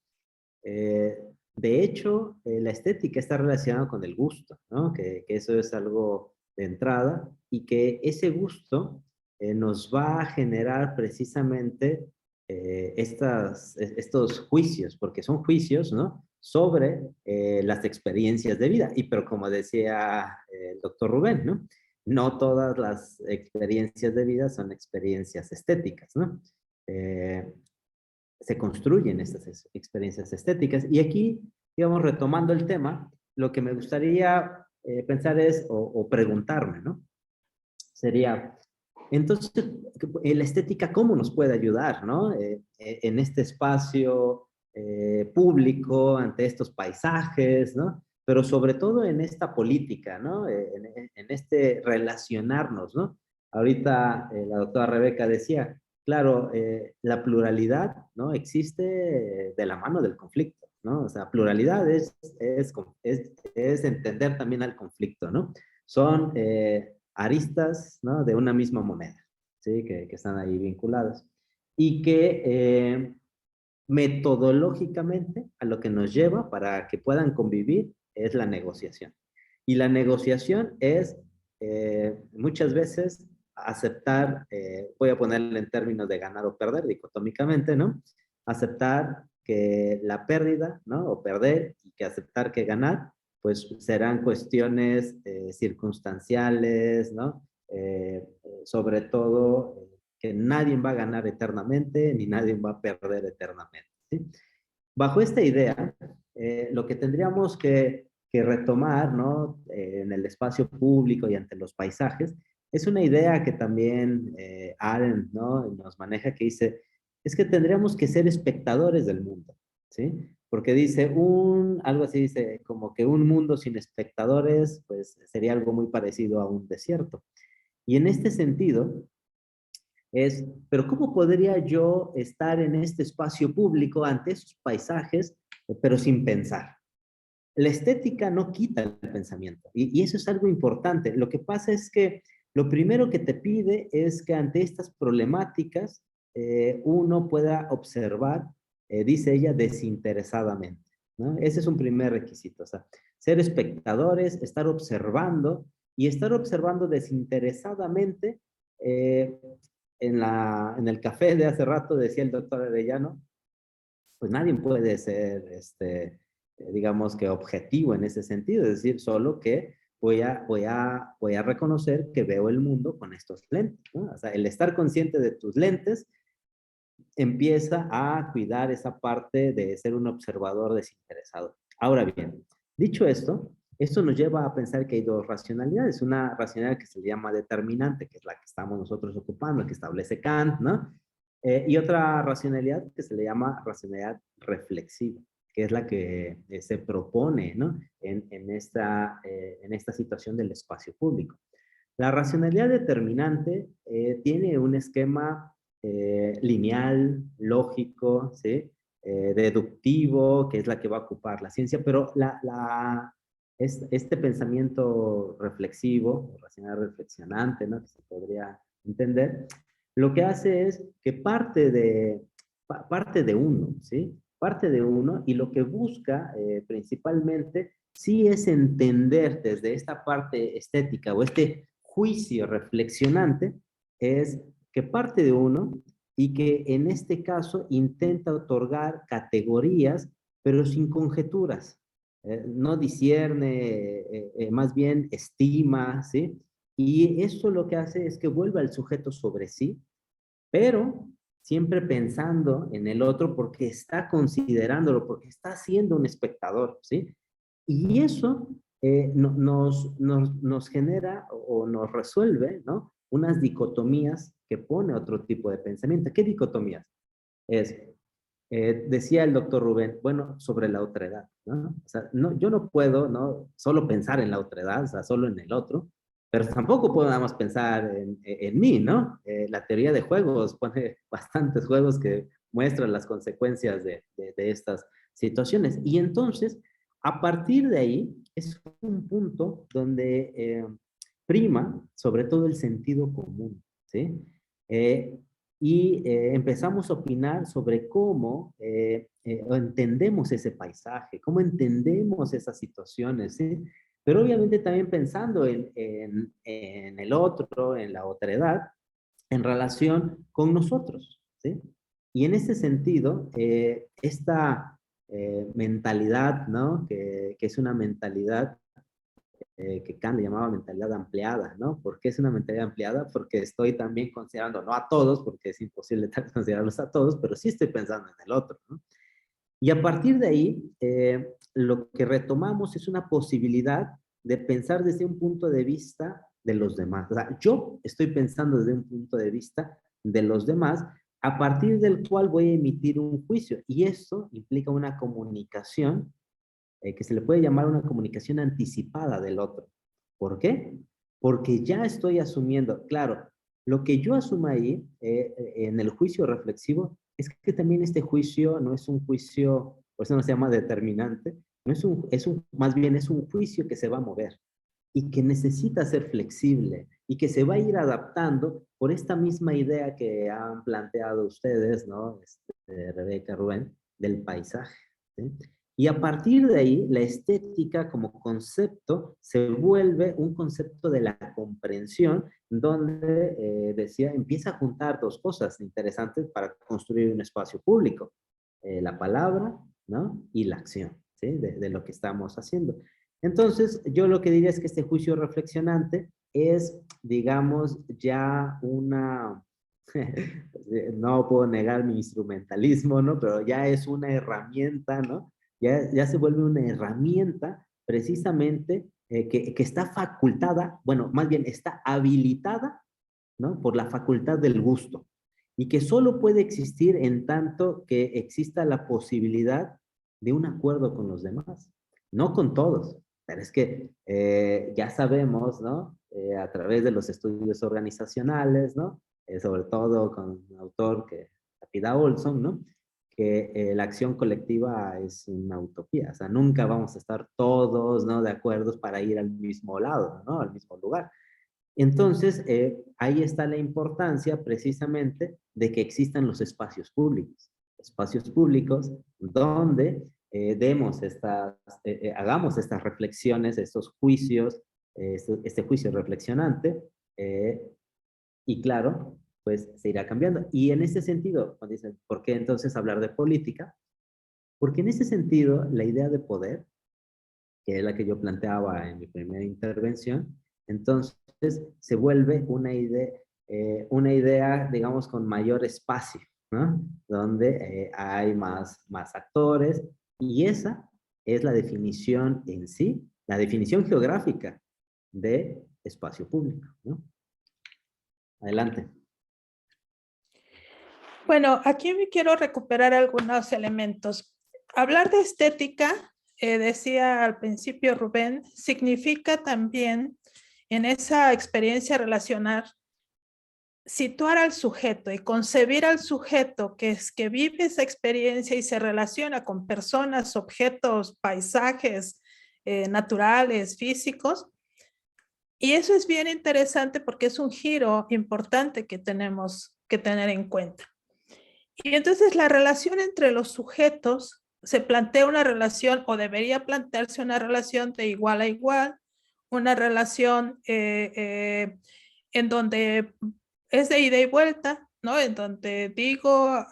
de hecho, la estética está relacionada con el gusto, ¿no? Que eso es algo de entrada y que ese gusto nos va a generar precisamente estos juicios, porque son juicios, ¿no? Sobre las experiencias de vida. Y pero como decía el doctor Rubén, ¿no? No todas las experiencias de vida son experiencias estéticas, ¿no? Se construyen estas experiencias estéticas. Y aquí, digamos, retomando el tema, lo que me gustaría pensar es, o preguntarme, ¿no? Sería, entonces, la estética, ¿cómo nos puede ayudar, ¿no? En este espacio público, ante estos paisajes, ¿no? Pero sobre todo en esta política, ¿no? En este relacionarnos, ¿no? Ahorita la doctora Rebeca decía, claro, la pluralidad, ¿no? Existe de la mano del conflicto, ¿no? O sea, pluralidad es entender también al conflicto, ¿no? Son aristas, ¿no? De una misma moneda, ¿sí? Que están ahí vinculadas. Y que metodológicamente a lo que nos lleva para que puedan convivir es la negociación. Y la negociación es muchas veces aceptar, voy a ponerle en términos de ganar o perder, dicotómicamente, ¿no? Aceptar que la pérdida, ¿no? O perder, y que aceptar que ganar, pues serán cuestiones circunstanciales, ¿no? Sobre todo que nadie va a ganar eternamente ni nadie va a perder eternamente, ¿sí? Bajo esta idea, lo que tendríamos que retomar, ¿no? En el espacio público y ante los paisajes, es una idea que también Arendt, ¿no? Nos maneja, que dice, es que tendríamos que ser espectadores del mundo, ¿sí? Porque dice, algo así dice, como que un mundo sin espectadores, pues sería algo muy parecido a un desierto. Y en este sentido, pero ¿cómo podría yo estar en este espacio público ante esos paisajes, pero sin pensar? La estética no quita el pensamiento y eso es algo importante. Lo que pasa es que lo primero que te pide es que ante estas problemáticas uno pueda observar, dice ella, desinteresadamente, ¿no? Ese es un primer requisito, o sea, ser espectadores, estar observando y estar observando desinteresadamente. eh, en el café de hace rato decía el doctor Arellano, pues nadie puede ser, digamos que objetivo en ese sentido, es decir, solo que voy a reconocer que veo el mundo con estos lentes, ¿no? O sea, el estar consciente de tus lentes empieza a cuidar esa parte de ser un observador desinteresado. Ahora bien, dicho esto, esto nos lleva a pensar que hay dos racionalidades. Una racionalidad que se le llama determinante, que es la que estamos nosotros ocupando, que establece Kant, ¿no? Y otra racionalidad que se le llama racionalidad reflexiva, que es la que se propone, ¿no? En esta situación del espacio público. La racionalidad determinante tiene un esquema lineal, lógico, ¿sí? Deductivo, que es la que va a ocupar la ciencia, pero este pensamiento reflexivo, racional reflexionante, ¿no? Que se podría entender, lo que hace es que parte de uno, ¿sí? Parte de uno y lo que busca principalmente sí es entender desde esta parte estética o este juicio reflexionante, es que parte de uno y que en este caso intenta otorgar categorías, pero sin conjeturas. No discierne, más bien estima, ¿sí? Y eso lo que hace es que vuelva al sujeto sobre sí, pero siempre pensando en el otro porque está considerándolo, porque está siendo un espectador, ¿sí? Y eso nos genera o nos resuelve, ¿no? Unas dicotomías que pone otro tipo de pensamiento. ¿Qué dicotomías? Es, decía el doctor Rubén, bueno, sobre la otredad, ¿no? O sea, no, yo no puedo, ¿no? Solo pensar en la otredad, o sea, solo en el otro, pero tampoco puedo nada más pensar en mí, ¿no? La teoría de juegos pone bastantes juegos que muestran las consecuencias de estas situaciones. Y entonces, a partir de ahí, es un punto donde prima sobre todo el sentido común, ¿sí? Eh, empezamos a opinar sobre cómo entendemos ese paisaje, cómo entendemos esas situaciones, ¿sí? Pero obviamente también pensando en el otro, en la otra edad, en relación con nosotros, ¿sí? Y en ese sentido, esta mentalidad, ¿no? Que es una mentalidad que Kant le llamaba mentalidad ampliada, ¿no? ¿Por qué es una mentalidad ampliada? Porque estoy también considerando, no a todos, porque es imposible considerarlos a todos, pero sí estoy pensando en el otro, ¿no? Y a partir de ahí, lo que retomamos es una posibilidad de pensar desde un punto de vista de los demás. O sea, yo estoy pensando desde un punto de vista de los demás, a partir del cual voy a emitir un juicio. Y eso implica una comunicación que se le puede llamar una comunicación anticipada del otro. ¿Por qué? Porque ya estoy asumiendo, claro, lo que yo asumo ahí en el juicio reflexivo es que también este juicio no es un juicio, por eso no se llama determinante, no más bien es un juicio que se va a mover y que necesita ser flexible y que se va a ir adaptando por esta misma idea que han planteado ustedes, ¿no? Rebeca, Rubén, del paisaje, ¿sí? Y a partir de ahí, la estética como concepto se vuelve un concepto de la comprensión, donde, decía, empieza a juntar dos cosas interesantes para construir un espacio público, la palabra, ¿no? Y la acción, ¿sí? De lo que estamos haciendo. Entonces, yo lo que diría es que este juicio reflexionante es, digamos, ya una, no puedo negar mi instrumentalismo, ¿no? Pero ya es una herramienta, ¿no? Ya se vuelve una herramienta precisamente que está facultada, bueno, más bien está habilitada, ¿no? Por la facultad del gusto y que solo puede existir en tanto que exista la posibilidad de un acuerdo con los demás, no con todos, pero es que ya sabemos, ¿no? A través de los estudios organizacionales, ¿no? Sobre todo con un autor que, Pida Olson, ¿no? Que la acción colectiva es una utopía, o sea, nunca vamos a estar todos, ¿no? De acuerdo para ir al mismo lado, ¿no? Al mismo lugar. Entonces, ahí está la importancia precisamente de que existan los espacios públicos donde hagamos estas reflexiones, estos juicios, este juicio reflexionante, eh, y claro, pues se irá cambiando. Y en ese sentido, cuando dicen, ¿por qué entonces hablar de política? Porque en ese sentido, la idea de poder, que es la que yo planteaba en mi primera intervención, entonces se vuelve una idea, digamos, con mayor espacio, ¿no? Donde hay más actores, y esa es la definición en sí, la definición geográfica de espacio público, ¿no? Adelante. Bueno, aquí me quiero recuperar algunos elementos. Hablar de estética, decía al principio Rubén, significa también en esa experiencia relacional situar al sujeto y concebir al sujeto que es que vive esa experiencia y se relaciona con personas, objetos, paisajes naturales, físicos. Y eso es bien interesante porque es un giro importante que tenemos que tener en cuenta. Y entonces la relación entre los sujetos se plantea una relación o debería plantearse una relación de igual a igual, una relación en donde es de ida y vuelta, ¿no? En donde digo,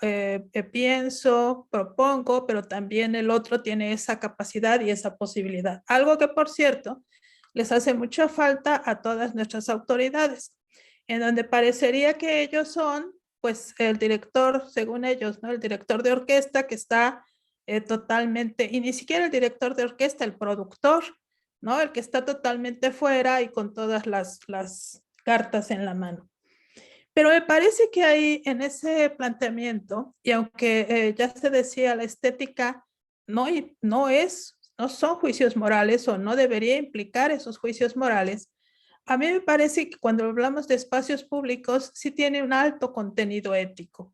pienso, propongo, pero también el otro tiene esa capacidad y esa posibilidad. Algo que, por cierto, les hace mucha falta a todas nuestras autoridades, en donde parecería que ellos son, pues, el director, según ellos, ¿no? El director de orquesta que está totalmente, y ni siquiera el director de orquesta, el productor, ¿no? El que está totalmente fuera y con todas las cartas en la mano. Pero me parece que ahí en ese planteamiento, y aunque ya se decía, la estética no son juicios morales o no debería implicar esos juicios morales, a mí me parece que cuando hablamos de espacios públicos sí tiene un alto contenido ético.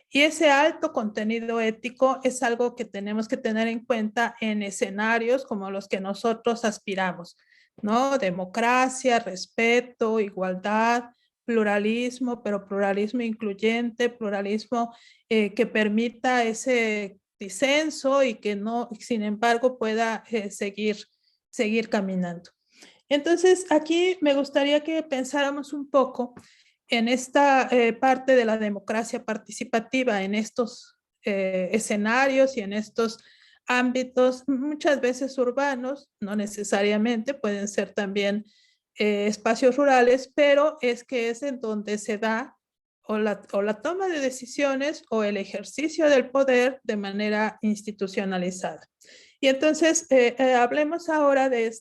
Y ese alto contenido ético es algo que tenemos que tener en cuenta en escenarios como los que nosotros aspiramos, ¿no? Democracia, respeto, igualdad, pluralismo, pero pluralismo incluyente, pluralismo que permita ese disenso y que no, sin embargo, pueda seguir caminando. Entonces, aquí me gustaría que pensáramos un poco en esta parte de la democracia participativa, en estos escenarios y en estos ámbitos, muchas veces urbanos, no necesariamente, pueden ser también espacios rurales, pero es que es en donde se da o la toma de decisiones o el ejercicio del poder de manera institucionalizada. Y entonces, hablemos ahora de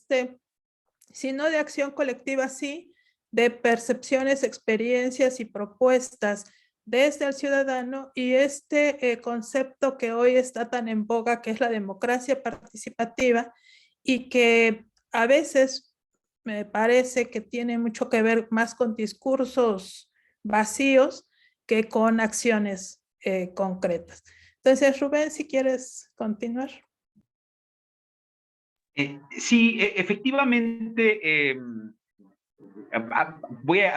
si no de acción colectiva, sí, de percepciones, experiencias y propuestas desde el ciudadano y concepto que hoy está tan en boga, que es la democracia participativa y que a veces me parece que tiene mucho que ver más con discursos vacíos que con acciones concretas. Entonces, Rubén, si quieres continuar. Sí, efectivamente,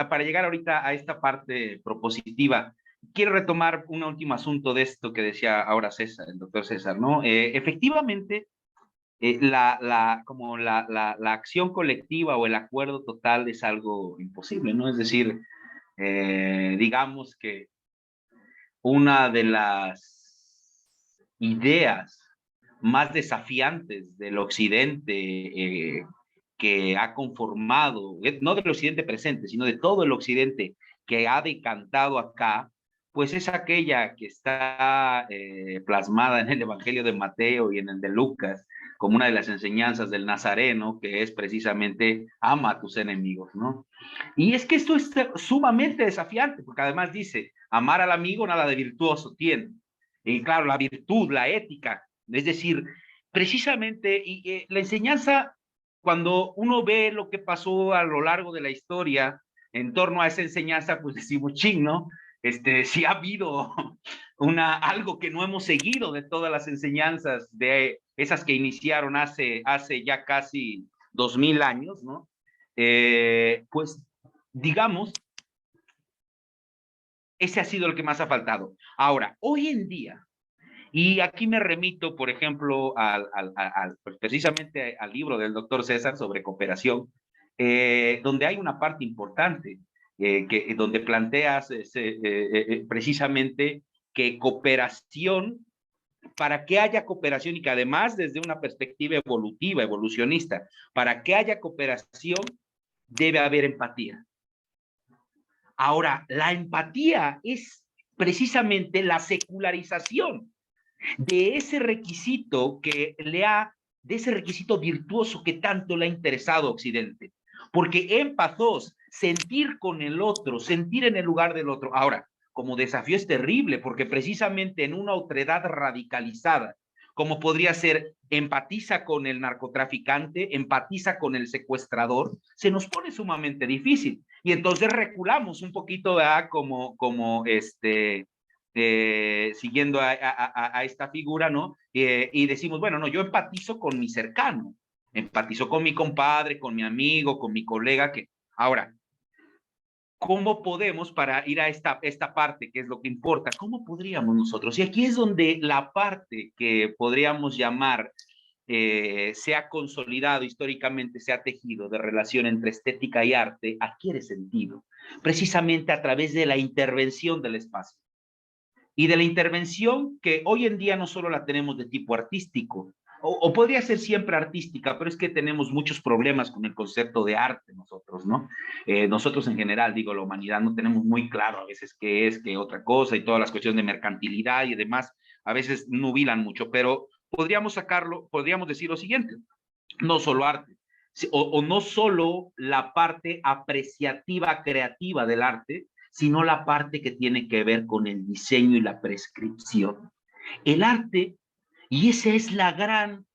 para llegar ahorita a esta parte propositiva, quiero retomar un último asunto de esto que decía ahora César, el doctor César, ¿no? Efectivamente, la acción colectiva o el acuerdo total es algo imposible, ¿no? Es decir, digamos que una de las ideas más desafiantes del occidente que ha conformado, no del occidente presente, sino de todo el occidente que ha decantado acá, pues es aquella que está plasmada en el Evangelio de Mateo y en el de Lucas, como una de las enseñanzas del Nazareno, que es precisamente ama a tus enemigos, ¿no? Y es que esto es sumamente desafiante, porque además dice, amar al amigo nada de virtuoso tiene. Y claro, la virtud, la ética, es decir, precisamente la enseñanza, cuando uno ve lo que pasó a lo largo de la historia en torno a esa enseñanza, pues decimos, ching, ¿no? Si ha habido algo que no hemos seguido de todas las enseñanzas de esas que iniciaron hace ya casi 2000 años, ¿no? Pues digamos, ese ha sido el que más ha faltado. Ahora, hoy en día, y aquí me remito, por ejemplo, pues precisamente al libro del doctor César sobre cooperación, donde hay una parte importante, donde planteas precisamente que cooperación, para que haya cooperación y que además desde una perspectiva evolutiva, evolucionista, para que haya cooperación debe haber empatía. Ahora, la empatía es precisamente la secularización de ese requisito de ese requisito virtuoso que tanto le ha interesado a Occidente. Porque empathos, sentir con el otro, sentir en el lugar del otro. Ahora, como desafío es terrible, porque precisamente en una otredad radicalizada, como podría ser empatiza con el narcotraficante, empatiza con el secuestrador, se nos pone sumamente difícil. Y entonces reculamos un poquito, ¿verdad? Siguiendo a esta figura, ¿no? Y decimos, bueno, no, yo empatizo con mi cercano, empatizo con mi compadre, con mi amigo, con mi colega, que ahora, ¿cómo podemos, para ir a esta parte, que es lo que importa, cómo podríamos nosotros? Y aquí es donde la parte que podríamos llamar se ha consolidado históricamente, se ha tejido de relación entre estética y arte, adquiere sentido, precisamente a través de la intervención del espacio. Y de la intervención que hoy en día no solo la tenemos de tipo artístico, o podría ser siempre artística, pero es que tenemos muchos problemas con el concepto de arte nosotros, ¿no? Nosotros en general, digo, la humanidad no tenemos muy claro a veces qué es, qué otra cosa, y todas las cuestiones de mercantilidad y demás, a veces nubilan mucho, pero podríamos sacarlo, podríamos decir lo siguiente, no solo arte, o no solo la parte apreciativa, creativa del arte, sino la parte que tiene que ver con el diseño y la prescripción. El arte, y esa es la gran,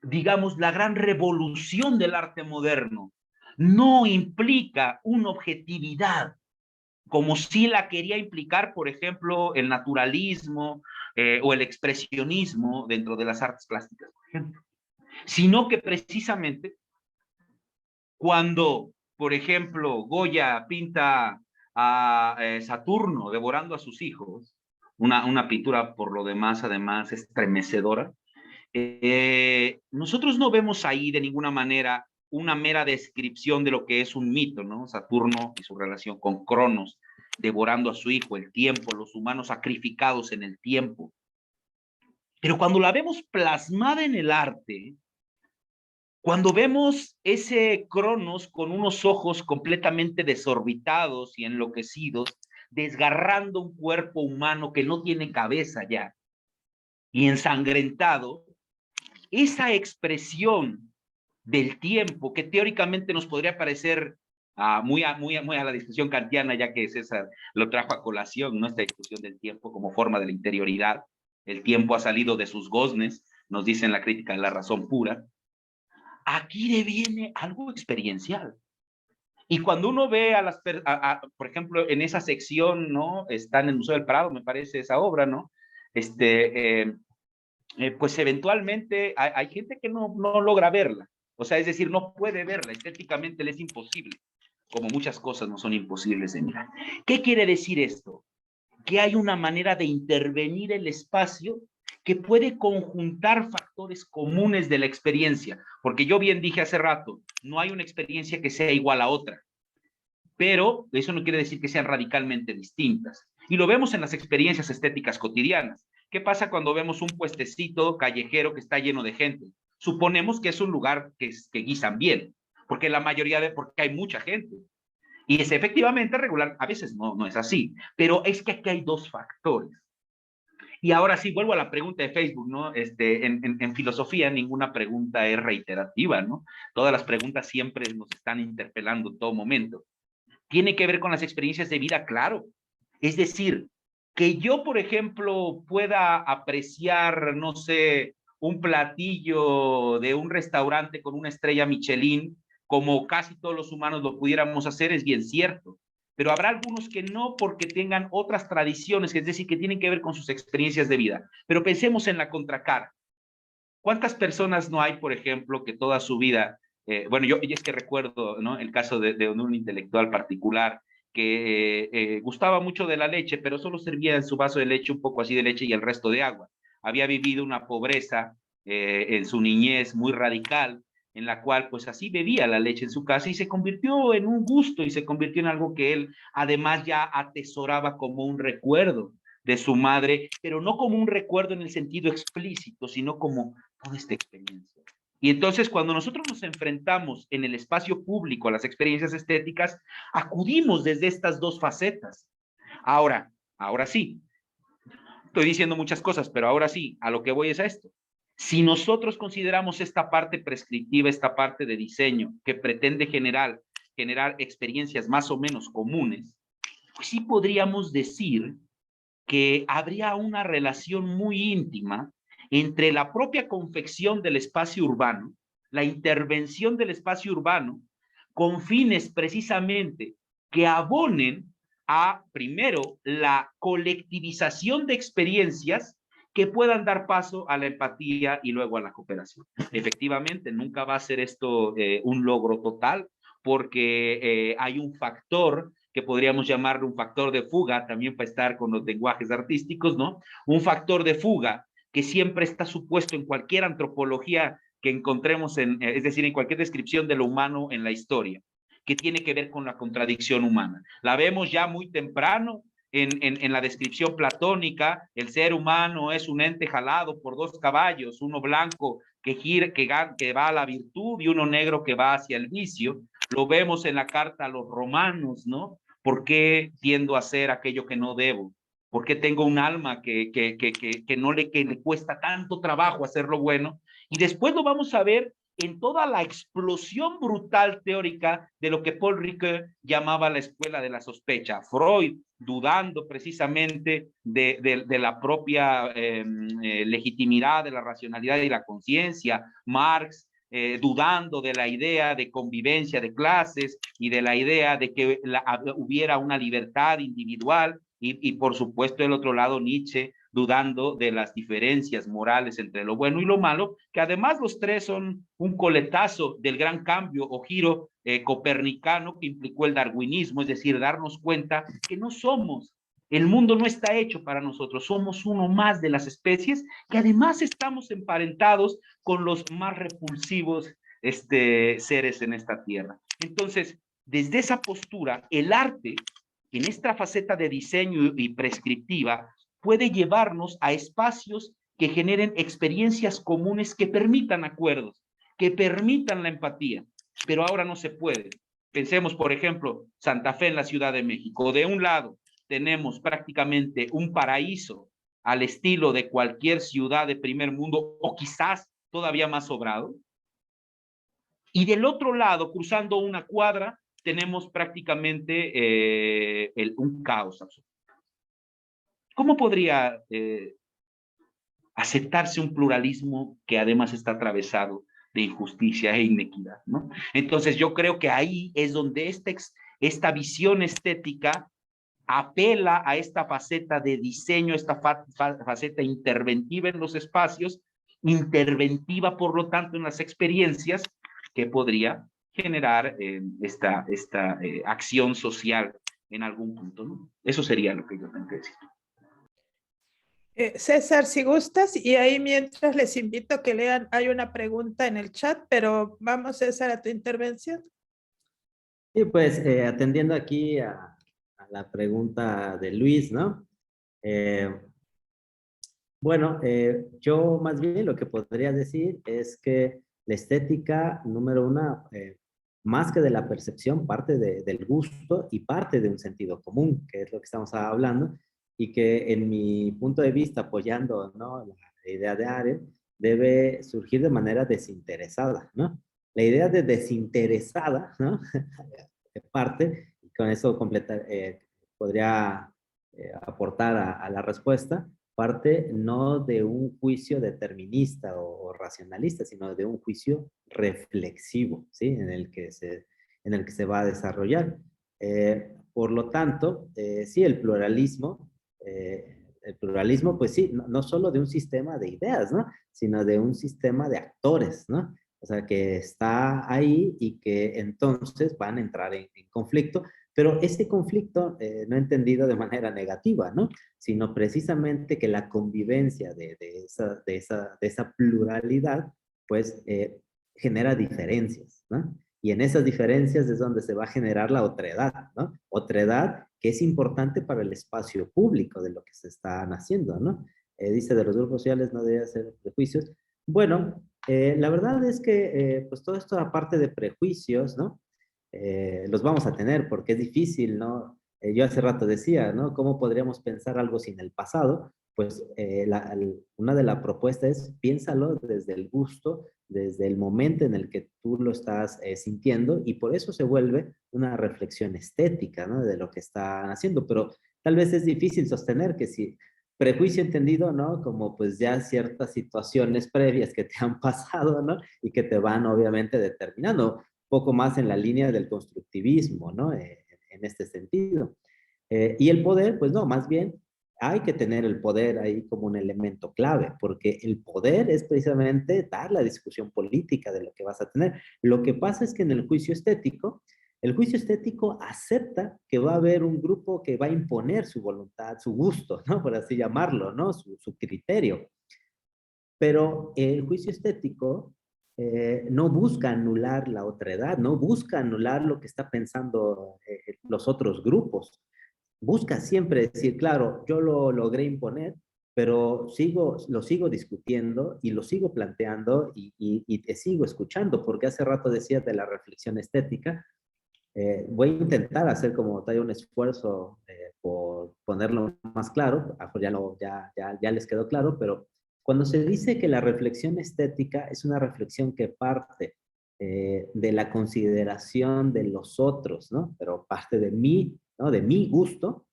digamos, la gran revolución del arte moderno, no implica una objetividad, como si la quería implicar, por ejemplo, el naturalismo o el expresionismo dentro de las artes plásticas, por ejemplo, sino que precisamente cuando, por ejemplo, Goya pinta a Saturno devorando a sus hijos, una pintura por lo demás, además, estremecedora, nosotros no vemos ahí de ninguna manera una mera descripción de lo que es un mito, ¿no? Saturno y su relación con Cronos, devorando a su hijo, el tiempo, los humanos sacrificados en el tiempo. Pero cuando la vemos plasmada en el arte, cuando vemos ese Cronos con unos ojos completamente desorbitados y enloquecidos, desgarrando un cuerpo humano que no tiene cabeza ya, y ensangrentado, esa expresión del tiempo, que teóricamente nos podría parecer muy a la discusión kantiana, ya que César lo trajo a colación, ¿no? Esta discusión del tiempo como forma de la interioridad. El tiempo ha salido de sus goznes, nos dice en la crítica de la razón pura. Aquí deviene algo experiencial. Y cuando uno ve a las, por ejemplo, en esa sección, ¿no? Está en el Museo del Prado, me parece esa obra, ¿no? Pues eventualmente hay gente que no logra verla. O sea, es decir, no puede verla, estéticamente le es imposible, como muchas cosas no son imposibles de mirar. ¿Qué quiere decir esto? Que hay una manera de intervenir el espacio que puede conjuntar factores comunes de la experiencia, porque yo bien dije hace rato, no hay una experiencia que sea igual a otra, pero eso no quiere decir que sean radicalmente distintas. Y lo vemos en las experiencias estéticas cotidianas. ¿Qué pasa cuando vemos un puestecito callejero que está lleno de gente? Suponemos que es un lugar que guisan bien, porque porque hay mucha gente. Y es efectivamente regular, a veces no es así, pero es que aquí hay dos factores. Y ahora sí, vuelvo a la pregunta de Facebook, ¿no? En filosofía ninguna pregunta es reiterativa, ¿no? Todas las preguntas siempre nos están interpelando en todo momento. Tiene que ver con las experiencias de vida, claro. Es decir, que yo, por ejemplo, pueda apreciar, no sé, un platillo de un restaurante con una estrella Michelin, como casi todos los humanos lo pudiéramos hacer, es bien cierto. Pero habrá algunos que no porque tengan otras tradiciones, es decir, que tienen que ver con sus experiencias de vida. Pero pensemos en la contracara. ¿Cuántas personas no hay, por ejemplo, que toda su vida, bueno, yo es que recuerdo, ¿no? El caso de un intelectual particular que gustaba mucho de la leche, pero solo servía en su vaso de leche un poco así de leche y el resto de agua. Había vivido una pobreza en su niñez muy radical, en la cual pues así bebía la leche en su casa y se convirtió en un gusto y se convirtió en algo que él además ya atesoraba como un recuerdo de su madre, pero no como un recuerdo en el sentido explícito, sino como toda esta experiencia. Y entonces cuando nosotros nos enfrentamos en el espacio público a las experiencias estéticas, acudimos desde estas dos facetas. Ahora sí, estoy diciendo muchas cosas, pero ahora sí, a lo que voy es a esto. Si nosotros consideramos esta parte prescriptiva, esta parte de diseño que pretende generar experiencias más o menos comunes, pues sí podríamos decir que habría una relación muy íntima entre la propia confección del espacio urbano, la intervención del espacio urbano, con fines precisamente que abonen a, primero, la colectivización de experiencias que puedan dar paso a la empatía y luego a la cooperación. Efectivamente, nunca va a ser esto un logro total, porque hay un factor que podríamos llamarlo un factor de fuga, también para estar con los lenguajes artísticos, ¿no? Un factor de fuga que siempre está supuesto en cualquier antropología que encontremos, es decir, en cualquier descripción de lo humano en la historia, que tiene que ver con la contradicción humana. La vemos ya muy temprano en la descripción platónica, el ser humano es un ente jalado por dos caballos, uno blanco que gira, que va a la virtud y uno negro que va hacia el vicio. Lo vemos en la carta a los romanos, ¿no? ¿Por qué tiendo a hacer aquello que no debo? ¿Por qué tengo un alma que le cuesta tanto trabajo hacer lo bueno? Y después lo vamos a ver en toda la explosión brutal teórica de lo que Paul Ricoeur llamaba la escuela de la sospecha. Freud, dudando precisamente de la propia legitimidad de la racionalidad y la conciencia. Marx, dudando de la idea de convivencia de clases y de la idea de que hubiera una libertad individual. Y por supuesto, del otro lado, Nietzsche, dudando de las diferencias morales entre lo bueno y lo malo, que además los tres son un coletazo del gran cambio o giro copernicano que implicó el darwinismo, es decir, darnos cuenta que no somos, el mundo no está hecho para nosotros, somos uno más de las especies, que además estamos emparentados con los más repulsivos seres en esta tierra. Entonces, desde esa postura, el arte, en esta faceta de diseño y prescriptiva, puede llevarnos a espacios que generen experiencias comunes que permitan acuerdos, que permitan la empatía, pero ahora no se puede. Pensemos, por ejemplo, Santa Fe en la Ciudad de México. De un lado tenemos prácticamente un paraíso al estilo de cualquier ciudad de primer mundo, o quizás todavía más sobrado. Y del otro lado, cruzando una cuadra, tenemos prácticamente un caos absoluto. ¿Cómo podría aceptarse un pluralismo que además está atravesado de injusticia e inequidad, ¿no? Entonces yo creo que ahí es donde esta visión estética apela a esta faceta de diseño, esta faceta interventiva en los espacios, interventiva por lo tanto en las experiencias, que podría generar esta acción social en algún punto, ¿no? Eso sería lo que yo tengo que decir. César, si gustas, y ahí mientras les invito a que lean, hay una pregunta en el chat, pero vamos, César, a tu intervención. Sí, pues atendiendo aquí a la pregunta de Luis, ¿no? Bueno, yo más bien lo que podría decir es que la estética, número uno, más que de la percepción, parte del gusto y parte de un sentido común, que es lo que estamos hablando, y que en mi punto de vista, apoyando, ¿no?, la idea de Arendt, debe surgir de manera desinteresada, ¿no? La idea de desinteresada, ¿no? Parte, y con eso podría aportar a la respuesta, parte no de un juicio determinista o racionalista, sino de un juicio reflexivo, ¿sí? En el que se va a desarrollar. Por lo tanto, sí, el pluralismo, pues sí, no solo de un sistema de ideas, ¿no?, sino de un sistema de actores, ¿no? O sea, que está ahí y que entonces van a entrar en conflicto, pero ese conflicto no entendido de manera negativa, ¿no?, sino precisamente que la convivencia de esa pluralidad, pues, genera diferencias, ¿no? Y en esas diferencias es donde se va a generar la otredad, ¿no? Otredad que es importante para el espacio público de lo que se están haciendo, ¿no? Dice, de los grupos sociales no debe hacer prejuicios. Bueno, la verdad es que, pues, todo esto, aparte de prejuicios, ¿no?, los vamos a tener porque es difícil, ¿no? Yo hace rato decía, ¿no?, ¿cómo podríamos pensar algo sin el pasado? Pues una de las propuestas es piénsalo desde el gusto, desde el momento en el que tú lo estás sintiendo, y por eso se vuelve una reflexión estética, ¿no?, de lo que están haciendo. Pero tal vez es difícil sostener que si prejuicio entendido, ¿no?, como pues ya ciertas situaciones previas que te han pasado, ¿no?, y que te van obviamente determinando, poco más en la línea del constructivismo, ¿no?, en este sentido. Y el poder, pues no, más bien hay que tener el poder ahí como un elemento clave, porque el poder es precisamente dar la discusión política de lo que vas a tener. Lo que pasa es que en el juicio estético acepta que va a haber un grupo que va a imponer su voluntad, su gusto, ¿no?, por así llamarlo, ¿no?, su criterio. Pero el juicio estético no busca anular la otredad, no busca anular lo que está pensando los otros grupos. busca siempre decir, claro, yo lo logré imponer, pero lo sigo discutiendo y lo sigo planteando y te sigo escuchando, porque hace rato decías de la reflexión estética. Voy a intentar hacer como tal un esfuerzo por ponerlo más claro, ya les quedó claro, pero cuando se dice que la reflexión estética es una reflexión que parte de la consideración de los otros, ¿no? Pero parte de mí, ¿no? De mi gusto,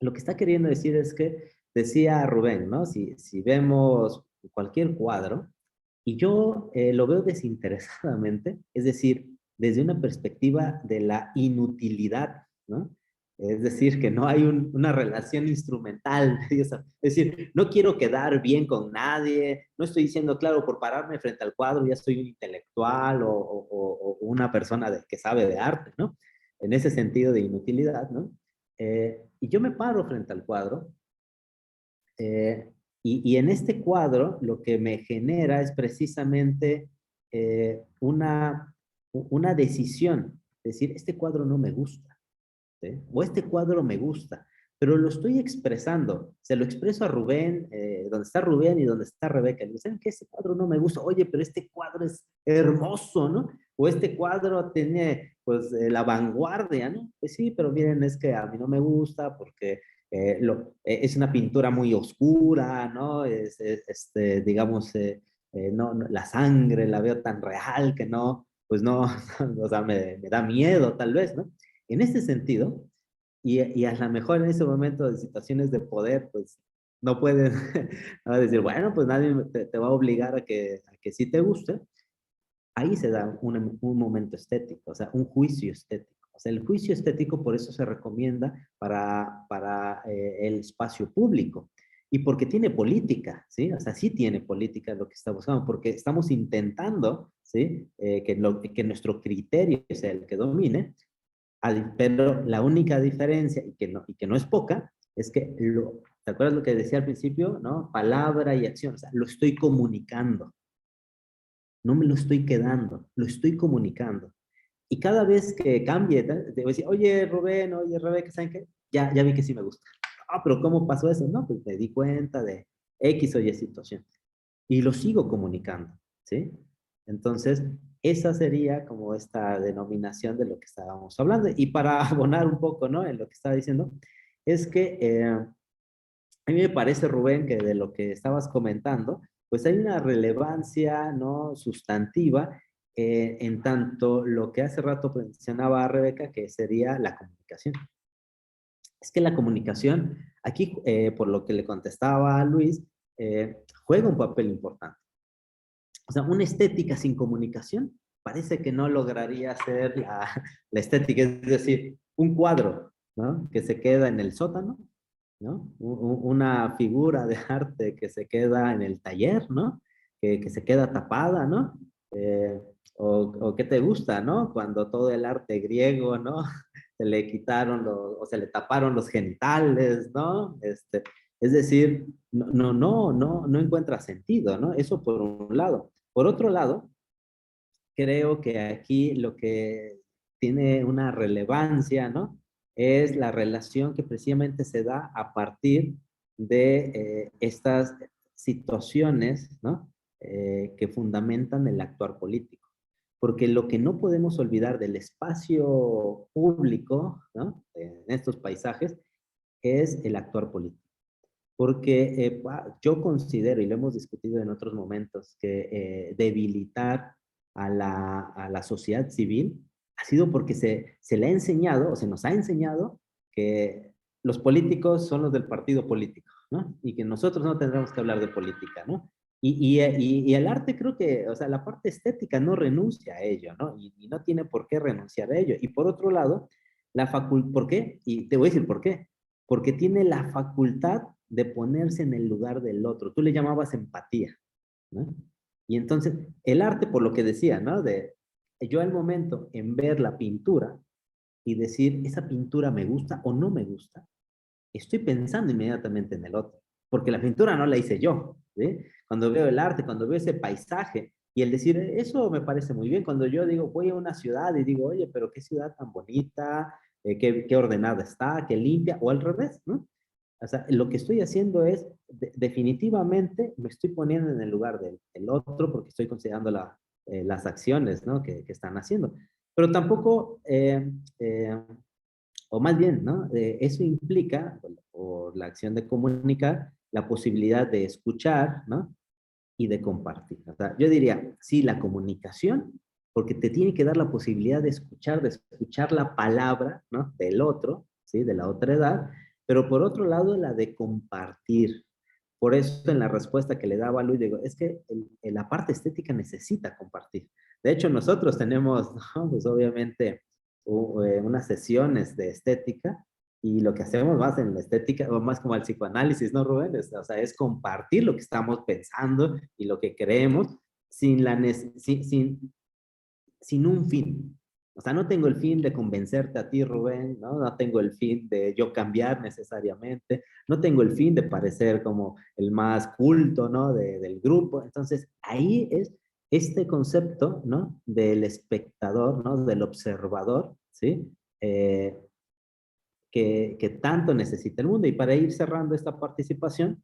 lo que está queriendo decir es que, decía Rubén, ¿no? Si vemos cualquier cuadro, y yo lo veo desinteresadamente, es decir, desde una perspectiva de la inutilidad, ¿no? Es decir, que no hay una relación instrumental. Es decir, no quiero quedar bien con nadie, no estoy diciendo, claro, por pararme frente al cuadro ya soy un intelectual o una persona que sabe de arte, ¿no? En ese sentido de inutilidad, ¿no? Y yo me paro frente al cuadro y en este cuadro lo que me genera es precisamente una decisión, es decir, este cuadro no me gusta, ¿sí? O este cuadro me gusta, pero lo estoy expresando, se lo expreso a Rubén, donde está Rubén y donde está Rebeca, le dicen que este cuadro no me gusta, oye, pero este cuadro es hermoso, ¿no? O este cuadro tiene, pues, la vanguardia, ¿no? Pues sí, pero miren, es que a mí no me gusta porque es una pintura muy oscura, ¿no? Digamos, la sangre la veo tan real que no, pues no, o sea, me da miedo tal vez, ¿no? En este sentido, y a lo mejor en ese momento de situaciones de poder, pues no pueden ¿no? decir, bueno, pues nadie te va a obligar a que sí te guste. Ahí se da un momento estético, o sea, un juicio estético. O sea, el juicio estético por eso se recomienda para el espacio público. Y porque tiene política, ¿sí? O sea, sí tiene política lo que está buscando, porque estamos intentando, ¿sí? Que nuestro criterio sea el que domine, pero la única diferencia, y que no es poca, es que, ¿te acuerdas lo que decía al principio? ¿No? Palabra y acción, o sea, lo estoy comunicando, no me lo estoy quedando, lo estoy comunicando. Y cada vez que cambie, te voy a decir, oye Rubén, oye Rebeca, ¿saben qué? Ya vi que sí me gusta. Ah, pero ¿cómo pasó eso? No, pues me di cuenta de X o Y situación. Y lo sigo comunicando, ¿sí? Entonces, esa sería como esta denominación de lo que estábamos hablando. Y para abonar un poco, ¿no? En lo que estaba diciendo, es que a mí me parece, Rubén, que de lo que estabas comentando, pues hay una relevancia, ¿no? Sustantiva en tanto lo que hace rato mencionaba Rebeca, que sería la comunicación. Es que la comunicación, aquí, por lo que le contestaba a Luis, juega un papel importante. O sea, una estética sin comunicación parece que no lograría ser la estética, es decir, un cuadro, ¿no? Que se queda en el sótano, ¿no? Una figura de arte que se queda en el taller, ¿no? Que se queda tapada, ¿no? O qué te gusta, ¿no? Cuando todo el arte griego, ¿no? Se le quitaron o se le taparon los genitales, ¿no? Es decir, no encuentra sentido, ¿no? Eso por un lado. Por otro lado, creo que aquí lo que tiene una relevancia, ¿no? Es la relación que precisamente se da a partir de estas situaciones, ¿no? Que fundamentan el actuar político. Porque lo que no podemos olvidar del espacio público, ¿no? En estos paisajes, es el actuar político. Porque yo considero, y lo hemos discutido en otros momentos, que debilitar a la sociedad civil ha sido porque se le ha enseñado, o se nos ha enseñado, que los políticos son los del partido político, ¿no? Y que nosotros no tendremos que hablar de política, ¿no? Y el arte creo que, o sea, la parte estética no renuncia a ello, ¿no? Y no tiene por qué renunciar a ello. Y por otro lado, ¿por qué? Y te voy a decir por qué. Porque tiene la facultad de ponerse en el lugar del otro. Tú le llamabas empatía, ¿no? Y entonces, el arte, por lo que decía, ¿no? Yo al momento en ver la pintura y decir, esa pintura me gusta o no me gusta, estoy pensando inmediatamente en el otro, porque la pintura no la hice yo, ¿sí? Cuando veo el arte, cuando veo ese paisaje, y el decir, eso me parece muy bien, cuando yo digo, voy a una ciudad y digo, oye, pero qué ciudad tan bonita, qué ordenada está, qué limpia, o al revés, ¿no? O sea, lo que estoy haciendo es, definitivamente, me estoy poniendo en el lugar del otro porque estoy considerando las acciones, ¿no? que están haciendo. Pero tampoco, o más bien, ¿no? Eso implica, por la acción de comunicar, la posibilidad de escuchar, ¿no? Y de compartir. O sea, yo diría, sí, la comunicación, porque te tiene que dar la posibilidad de escuchar la palabra, ¿no? Del otro, ¿sí? De la otra edad, pero por otro lado, la de compartir. Por eso en la respuesta que le daba a Luis, digo, es que la parte estética necesita compartir. De hecho, nosotros tenemos, ¿no? Pues obviamente, unas sesiones de estética y lo que hacemos más en la estética, o más como el psicoanálisis, ¿no, Rubén? O sea, es compartir lo que estamos pensando y lo que creemos sin, sin un fin. O sea, no tengo el fin de convencerte a ti, Rubén, ¿no? No tengo el fin de yo cambiar necesariamente, no tengo el fin de parecer como el más culto, ¿no? Del grupo. Entonces, ahí es este concepto, ¿no? Del espectador, ¿no? Del observador, ¿sí? Que tanto necesita el mundo. Y para ir cerrando esta participación,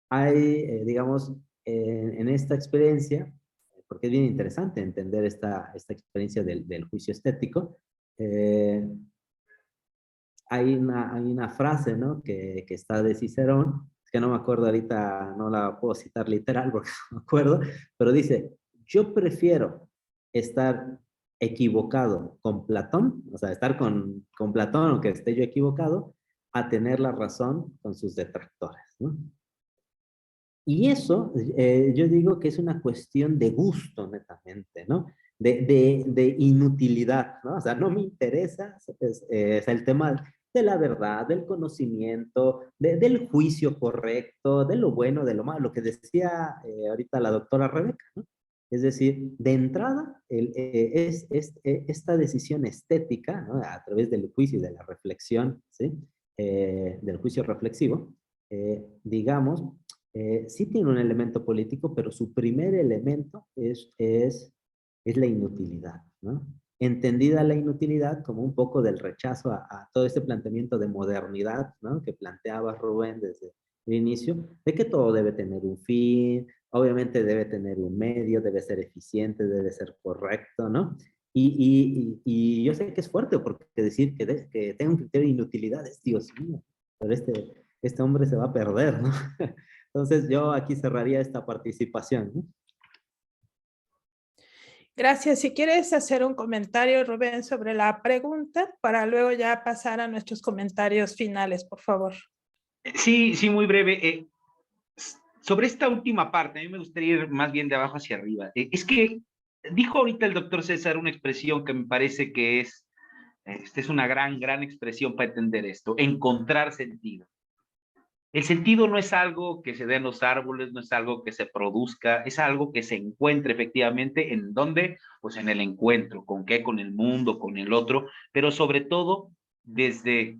hay, digamos, en esta experiencia, porque es bien interesante entender esta experiencia del juicio estético, hay una frase, ¿no? que está de Cicerón, es que no me acuerdo ahorita, no la puedo citar literal porque no me acuerdo, pero dice, yo prefiero estar equivocado con Platón, o sea, estar con Platón, aunque esté yo equivocado, a tener la razón con sus detractores, ¿no? Y eso, yo digo que es una cuestión de gusto, netamente, ¿no? De inutilidad, ¿no? O sea, no me interesa el tema de la verdad, del conocimiento, del juicio correcto, de lo bueno, de lo malo, lo que decía ahorita la doctora Rebeca, ¿no? Es decir, de entrada, esta decisión estética, ¿no? A través del juicio y de la reflexión, ¿sí? Del juicio reflexivo, digamos, sí tiene un elemento político, pero su primer elemento es la inutilidad, ¿no? Entendida la inutilidad como un poco del rechazo a todo este planteamiento de modernidad, ¿no? Que planteaba Rubén desde el inicio, de que todo debe tener un fin, obviamente debe tener un medio, debe ser eficiente, debe ser correcto, ¿no? Y yo sé que es fuerte porque decir que tenga un criterio de inutilidad es Dios mío, pero este hombre se va a perder, ¿no? Entonces yo aquí cerraría esta participación, ¿no? Gracias. Si quieres hacer un comentario, Rubén, sobre la pregunta, para luego ya pasar a nuestros comentarios finales, por favor. Sí, sí, muy breve. Sobre esta última parte, a mí me gustaría ir más bien de abajo hacia arriba. Es que dijo ahorita el doctor César una expresión que me parece que esta es una gran expresión para entender esto, encontrar sentido. El sentido no es algo que se dé en los árboles, no es algo que se produzca, es algo que se encuentra efectivamente en dónde, pues en el encuentro, con qué, con el mundo, con el otro, pero sobre todo desde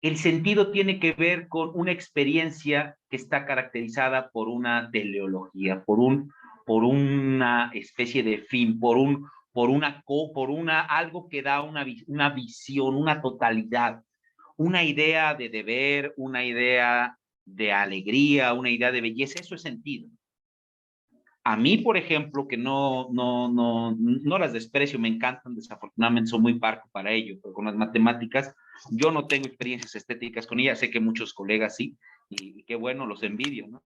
el sentido tiene que ver con una experiencia que está caracterizada por una teleología, por una especie de fin, por una algo que da una visión, una totalidad, una idea de deber, una idea de alegría, una idea de belleza. Eso es sentido. A mí, por ejemplo, que no las desprecio, me encantan, desafortunadamente soy muy parco para ello, pero con las matemáticas yo no tengo experiencias estéticas con ellas, sé que muchos colegas sí, y qué bueno, los envidio, ¿no?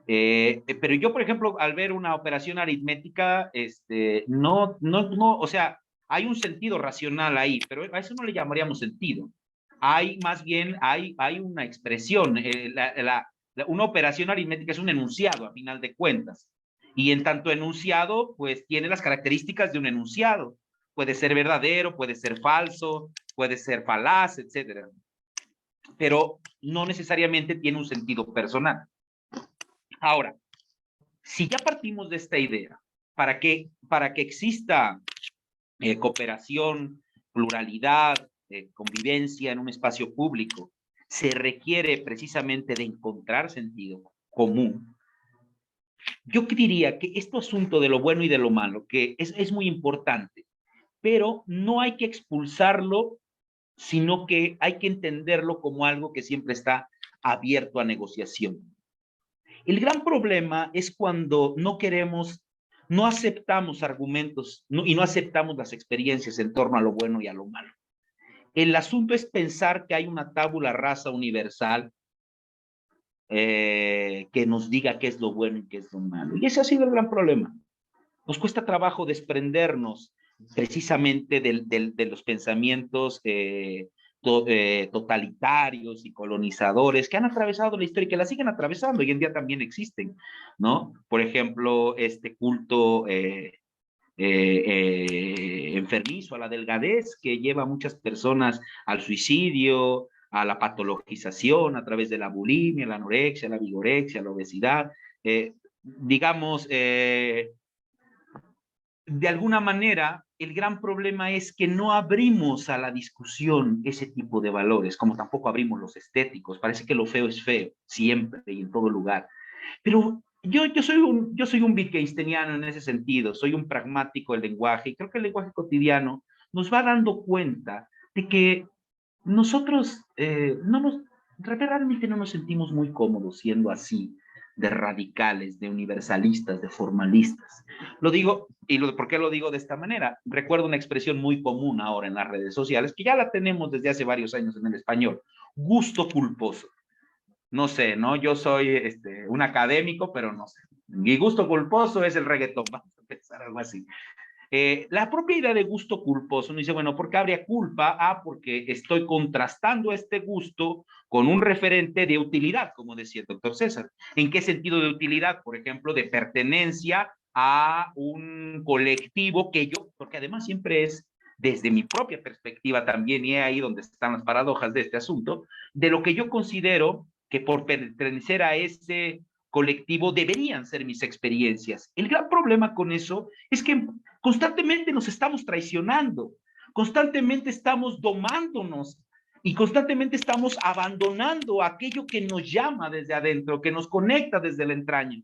Pero yo, por ejemplo, al ver una operación aritmética, o sea, hay un sentido racional ahí, pero a eso no le llamaríamos sentido. Hay más bien, hay una expresión, una operación aritmética es un enunciado, a final de cuentas. Y en tanto enunciado, pues tiene las características de un enunciado. Puede ser verdadero, puede ser falso, puede ser falaz, etcétera. Pero no necesariamente tiene un sentido personal. Ahora, si ya partimos de esta idea, para que exista cooperación, pluralidad, convivencia en un espacio público, se requiere precisamente de encontrar sentido común. Yo diría que este asunto de lo bueno y de lo malo, que es muy importante, pero no hay que expulsarlo, sino que hay que entenderlo como algo que siempre está abierto a negociación. El gran problema es cuando no queremos, no aceptamos argumentos y no aceptamos las experiencias en torno a lo bueno y a lo malo. El asunto es pensar que hay una tabula rasa universal que nos diga qué es lo bueno y qué es lo malo. Y ese ha sido el gran problema. Nos cuesta trabajo desprendernos precisamente de los pensamientos totalitarios y colonizadores que han atravesado la historia y que la siguen atravesando. Hoy en día también existen, ¿no? Por ejemplo, este culto enfermizo a la delgadez que lleva a muchas personas al suicidio, a la patologización a través de la bulimia, la anorexia, la vigorexia, la obesidad. Digamos, de alguna manera, el gran problema es que no abrimos a la discusión ese tipo de valores, como tampoco abrimos los estéticos. Parece que lo feo es feo, siempre y en todo lugar. Pero yo soy un Wittgensteiniano en ese sentido, soy un pragmático del lenguaje, y creo que el lenguaje cotidiano nos va dando cuenta de que nosotros realmente no nos sentimos muy cómodos siendo así, de radicales, de universalistas, de formalistas. Lo digo, ¿por qué lo digo de esta manera? Recuerdo una expresión muy común ahora en las redes sociales, que ya la tenemos desde hace varios años en el español: gusto culposo. No sé, ¿no? Yo soy un académico, pero no sé. Mi gusto culposo es el reggaetón, vamos a pensar algo así. La propia idea de gusto culposo, uno dice, bueno, ¿por qué habría culpa? Ah, porque estoy contrastando este gusto con un referente de utilidad, como decía el doctor César. ¿En qué sentido de utilidad? Por ejemplo, de pertenencia a un colectivo que yo, porque además siempre es desde mi propia perspectiva también, y es ahí donde están las paradojas de este asunto, de lo que yo considero que por pertenecer a ese colectivo deberían ser mis experiencias. El gran problema con eso es que constantemente nos estamos traicionando, constantemente estamos domándonos y constantemente estamos abandonando aquello que nos llama desde adentro, que nos conecta desde la entraña,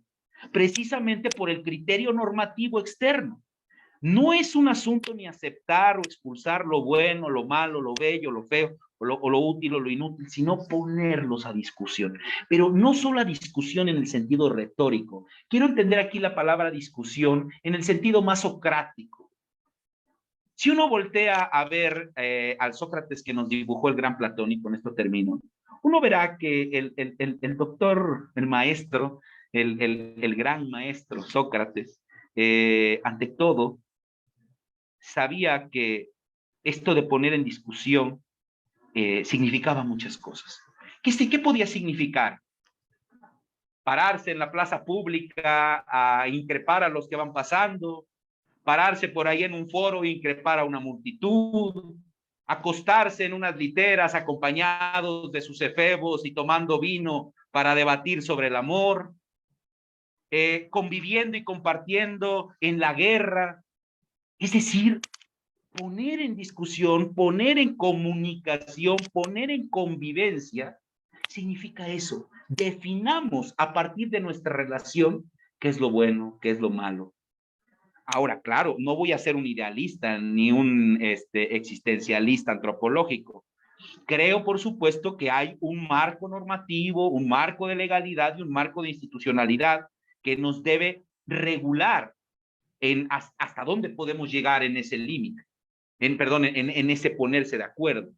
precisamente por el criterio normativo externo. No es un asunto ni aceptar o expulsar lo bueno, lo malo, lo bello, lo feo, o lo útil o lo inútil, sino ponerlos a discusión. Pero no solo a discusión en el sentido retórico. Quiero entender aquí la palabra discusión en el sentido más socrático. Si uno voltea a ver al Sócrates que nos dibujó el gran Platón, y con esto termino, uno verá que el doctor, el maestro, el gran maestro Sócrates, ante todo, sabía que esto de poner en discusión significaba muchas cosas. ¿Qué podía significar? Pararse en la plaza pública a increpar a los que van pasando, pararse por ahí en un foro e increpar a una multitud, acostarse en unas literas acompañados de sus efebos y tomando vino para debatir sobre el amor, conviviendo y compartiendo en la guerra. Es decir, poner en discusión, poner en comunicación, poner en convivencia, significa eso. Definamos a partir de nuestra relación qué es lo bueno, qué es lo malo. Ahora, claro, no voy a ser un idealista ni un existencialista antropológico. Creo, por supuesto, que hay un marco normativo, un marco de legalidad y un marco de institucionalidad que nos debe regular hasta dónde podemos llegar en ese límite. En ese ponerse de acuerdo.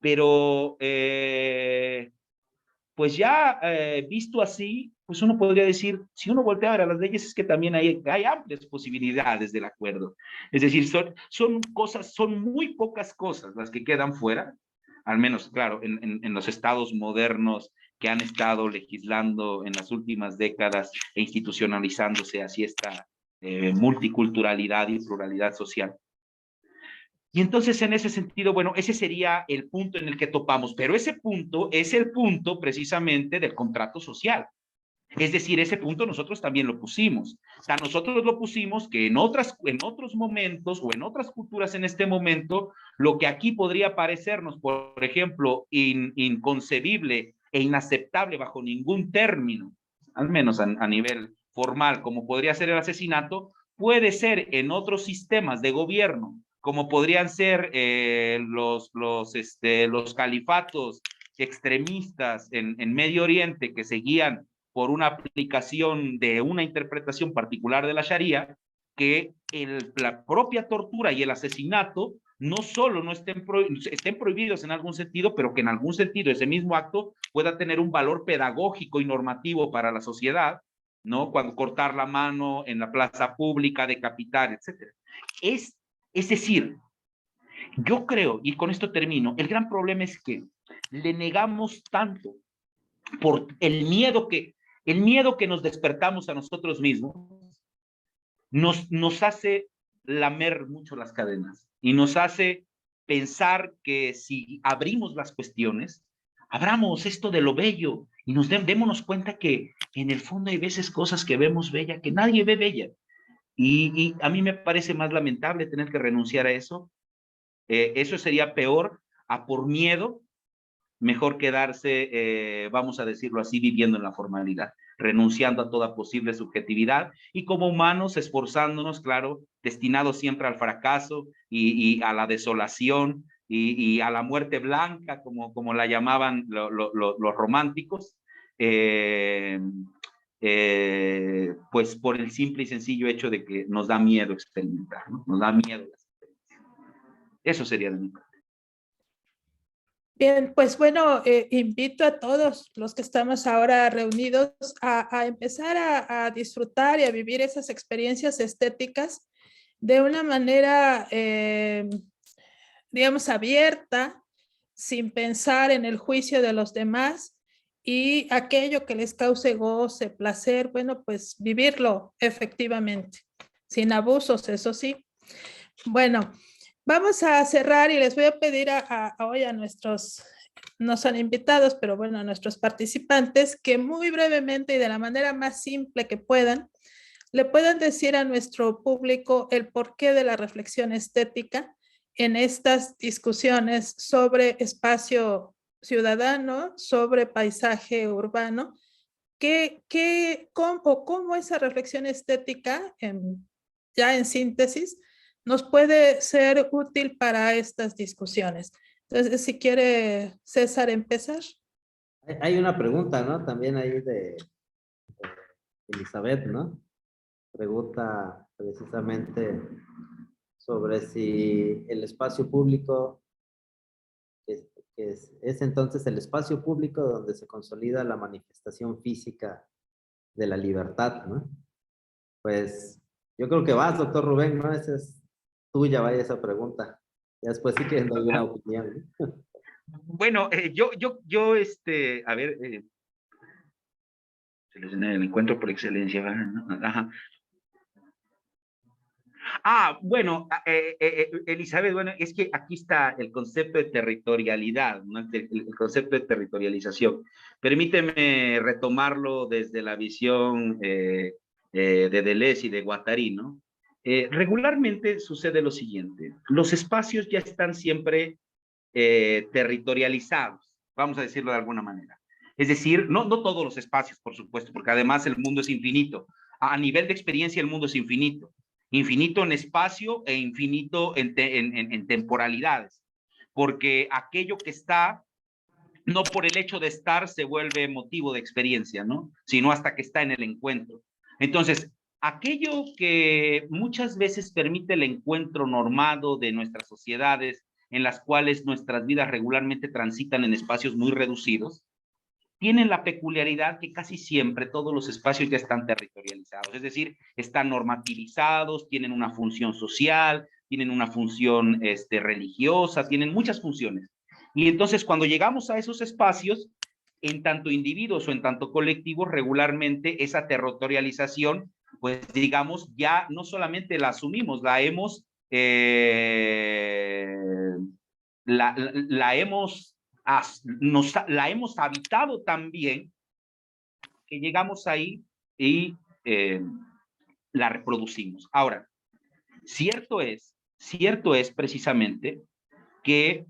Pero, pues ya visto así, pues uno podría decir, si uno voltea a ver a las leyes, es que también hay amplias posibilidades del acuerdo. Es decir, son muy pocas cosas las que quedan fuera, al menos, claro, en los estados modernos que han estado legislando en las últimas décadas e institucionalizándose así esta multiculturalidad y pluralidad social. Y entonces, en ese sentido, bueno, ese sería el punto en el que topamos, pero ese punto es el punto precisamente del contrato social. Es decir, ese punto nosotros también lo pusimos. O sea, nosotros lo pusimos que en otros momentos o en otras culturas en este momento, lo que aquí podría parecernos, por ejemplo, inconcebible e inaceptable bajo ningún término, al menos a nivel formal, como podría ser el asesinato, puede ser en otros sistemas de gobierno, como podrían ser los califatos extremistas en Medio Oriente que seguían por una aplicación de una interpretación particular de la Sharia, que la propia tortura y el asesinato no solo no estén prohibidos en algún sentido, pero que en algún sentido ese mismo acto pueda tener un valor pedagógico y normativo para la sociedad, ¿no? Cuando cortar la mano en la plaza pública, decapitar, etcétera. Es decir, yo creo, y con esto termino, el gran problema es que le negamos tanto por el miedo que nos despertamos a nosotros mismos, nos hace lamer mucho las cadenas y nos hace pensar que si abrimos las cuestiones, abramos esto de lo bello y démonos cuenta que en el fondo hay veces cosas que vemos bella que nadie ve bella. Y a mí me parece más lamentable tener que renunciar a eso. Eso sería peor a por miedo, mejor quedarse, vamos a decirlo así, viviendo en la formalidad, renunciando a toda posible subjetividad y como humanos esforzándonos, claro, destinados siempre al fracaso y a la desolación y a la muerte blanca, como la llamaban los románticos, pues por el simple y sencillo hecho de que nos da miedo experimentar, ¿no? Nos da miedo la experiencia. Eso sería de mi parte. Bien, pues bueno, invito a todos los que estamos ahora reunidos a empezar a disfrutar y a vivir esas experiencias estéticas de una manera, digamos, abierta, sin pensar en el juicio de los demás y aquello que les cause goce, placer, bueno, pues vivirlo efectivamente, sin abusos, eso sí. Bueno, vamos a cerrar y les voy a pedir hoy a nuestros, no son invitados, pero bueno, a nuestros participantes, que muy brevemente y de la manera más simple que puedan, le puedan decir a nuestro público el porqué de la reflexión estética en estas discusiones sobre espacio ciudadano, sobre paisaje urbano, cómo esa reflexión estética, ya en síntesis, nos puede ser útil para estas discusiones. Entonces, si quiere César empezar. Hay una pregunta, ¿no? También ahí de Elizabeth, ¿no? Pregunta precisamente sobre si el espacio público es entonces el espacio público donde se consolida la manifestación física de la libertad, ¿no? Pues yo creo que vas, doctor Rubén, ¿no? Esa es tuya, vaya esa pregunta. Ya después sí que doy una opinión, ¿no? Bueno, a ver, el encuentro por excelencia, ¿no? Ajá. Bueno, Elizabeth, bueno, es que aquí está el concepto de territorialidad, ¿no? El concepto de territorialización. Permíteme retomarlo desde la visión de Deleuze y de Guattari, ¿no? Regularmente sucede lo siguiente, los espacios ya están siempre territorializados, vamos a decirlo de alguna manera. Es decir, no todos los espacios, por supuesto, porque además el mundo es infinito. A nivel de experiencia, el mundo es infinito. Infinito en espacio e infinito en temporalidades. Porque aquello que está, no por el hecho de estar se vuelve motivo de experiencia, ¿no? Sino hasta que está en el encuentro. Entonces, aquello que muchas veces permite el encuentro normado de nuestras sociedades, en las cuales nuestras vidas regularmente transitan en espacios muy reducidos, tienen la peculiaridad que casi siempre todos los espacios ya están territorializados, es decir, están normativizados, tienen una función social, tienen una función religiosa, tienen muchas funciones. Y entonces cuando llegamos a esos espacios, en tanto individuos o en tanto colectivos, regularmente esa territorialización, pues digamos, ya no solamente la asumimos, la hemos la hemos habitado tan bien que llegamos ahí y la reproducimos. Ahora, cierto es precisamente que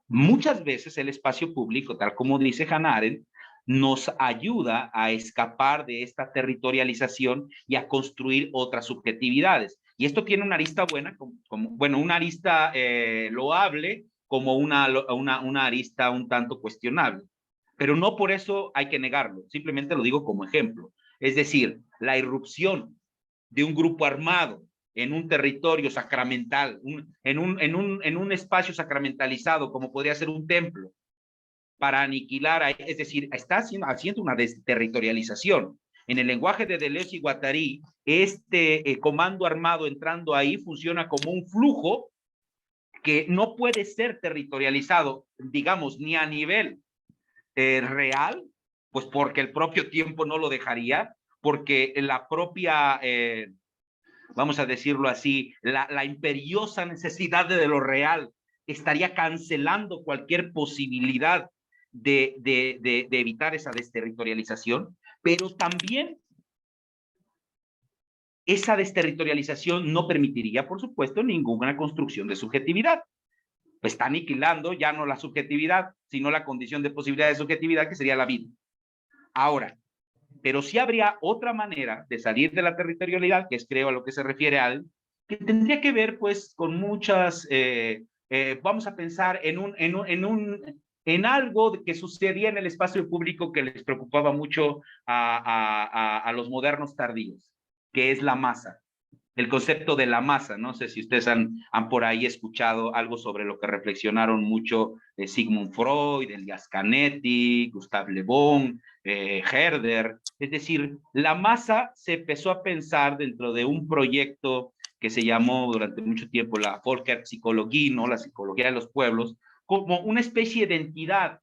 muchas veces el espacio público, tal como dice Hannah Arendt, nos ayuda a escapar de esta territorialización y a construir otras subjetividades. Y esto tiene una arista buena, bueno, una arista loable, como una arista un tanto cuestionable. Pero no por eso hay que negarlo, simplemente lo digo como ejemplo. Es decir, la irrupción de un grupo armado en un territorio sacramental, en un espacio sacramentalizado, como podría ser un templo, para aniquilar, es decir, está haciendo una desterritorialización. En el lenguaje de Deleuze y Guattari, este comando armado entrando ahí funciona como un flujo que no puede ser territorializado, digamos, ni a nivel real, pues porque el propio tiempo no lo dejaría, porque la propia, vamos a decirlo así, la imperiosa necesidad de lo real estaría cancelando cualquier posibilidad de evitar esa desterritorialización, pero también esa desterritorialización no permitiría, por supuesto, ninguna construcción de subjetividad. Pues está aniquilando ya no la subjetividad, sino la condición de posibilidad de subjetividad, que sería la vida. Ahora, pero sí habría otra manera de salir de la territorialidad, que es, creo, a lo que se refiere al, que tendría que ver, pues, con muchas, vamos a pensar en algo que sucedía en el espacio público que les preocupaba mucho a los modernos tardíos, que es la masa. El concepto de la masa, no sé si ustedes han por ahí escuchado algo sobre lo que reflexionaron mucho Sigmund Freud, Elias Canetti, Gustave Le Bon, Herder. Es decir, la masa se empezó a pensar dentro de un proyecto que se llamó durante mucho tiempo la Volkerpsychologie, ¿no? La psicología de los pueblos, como una especie de entidad,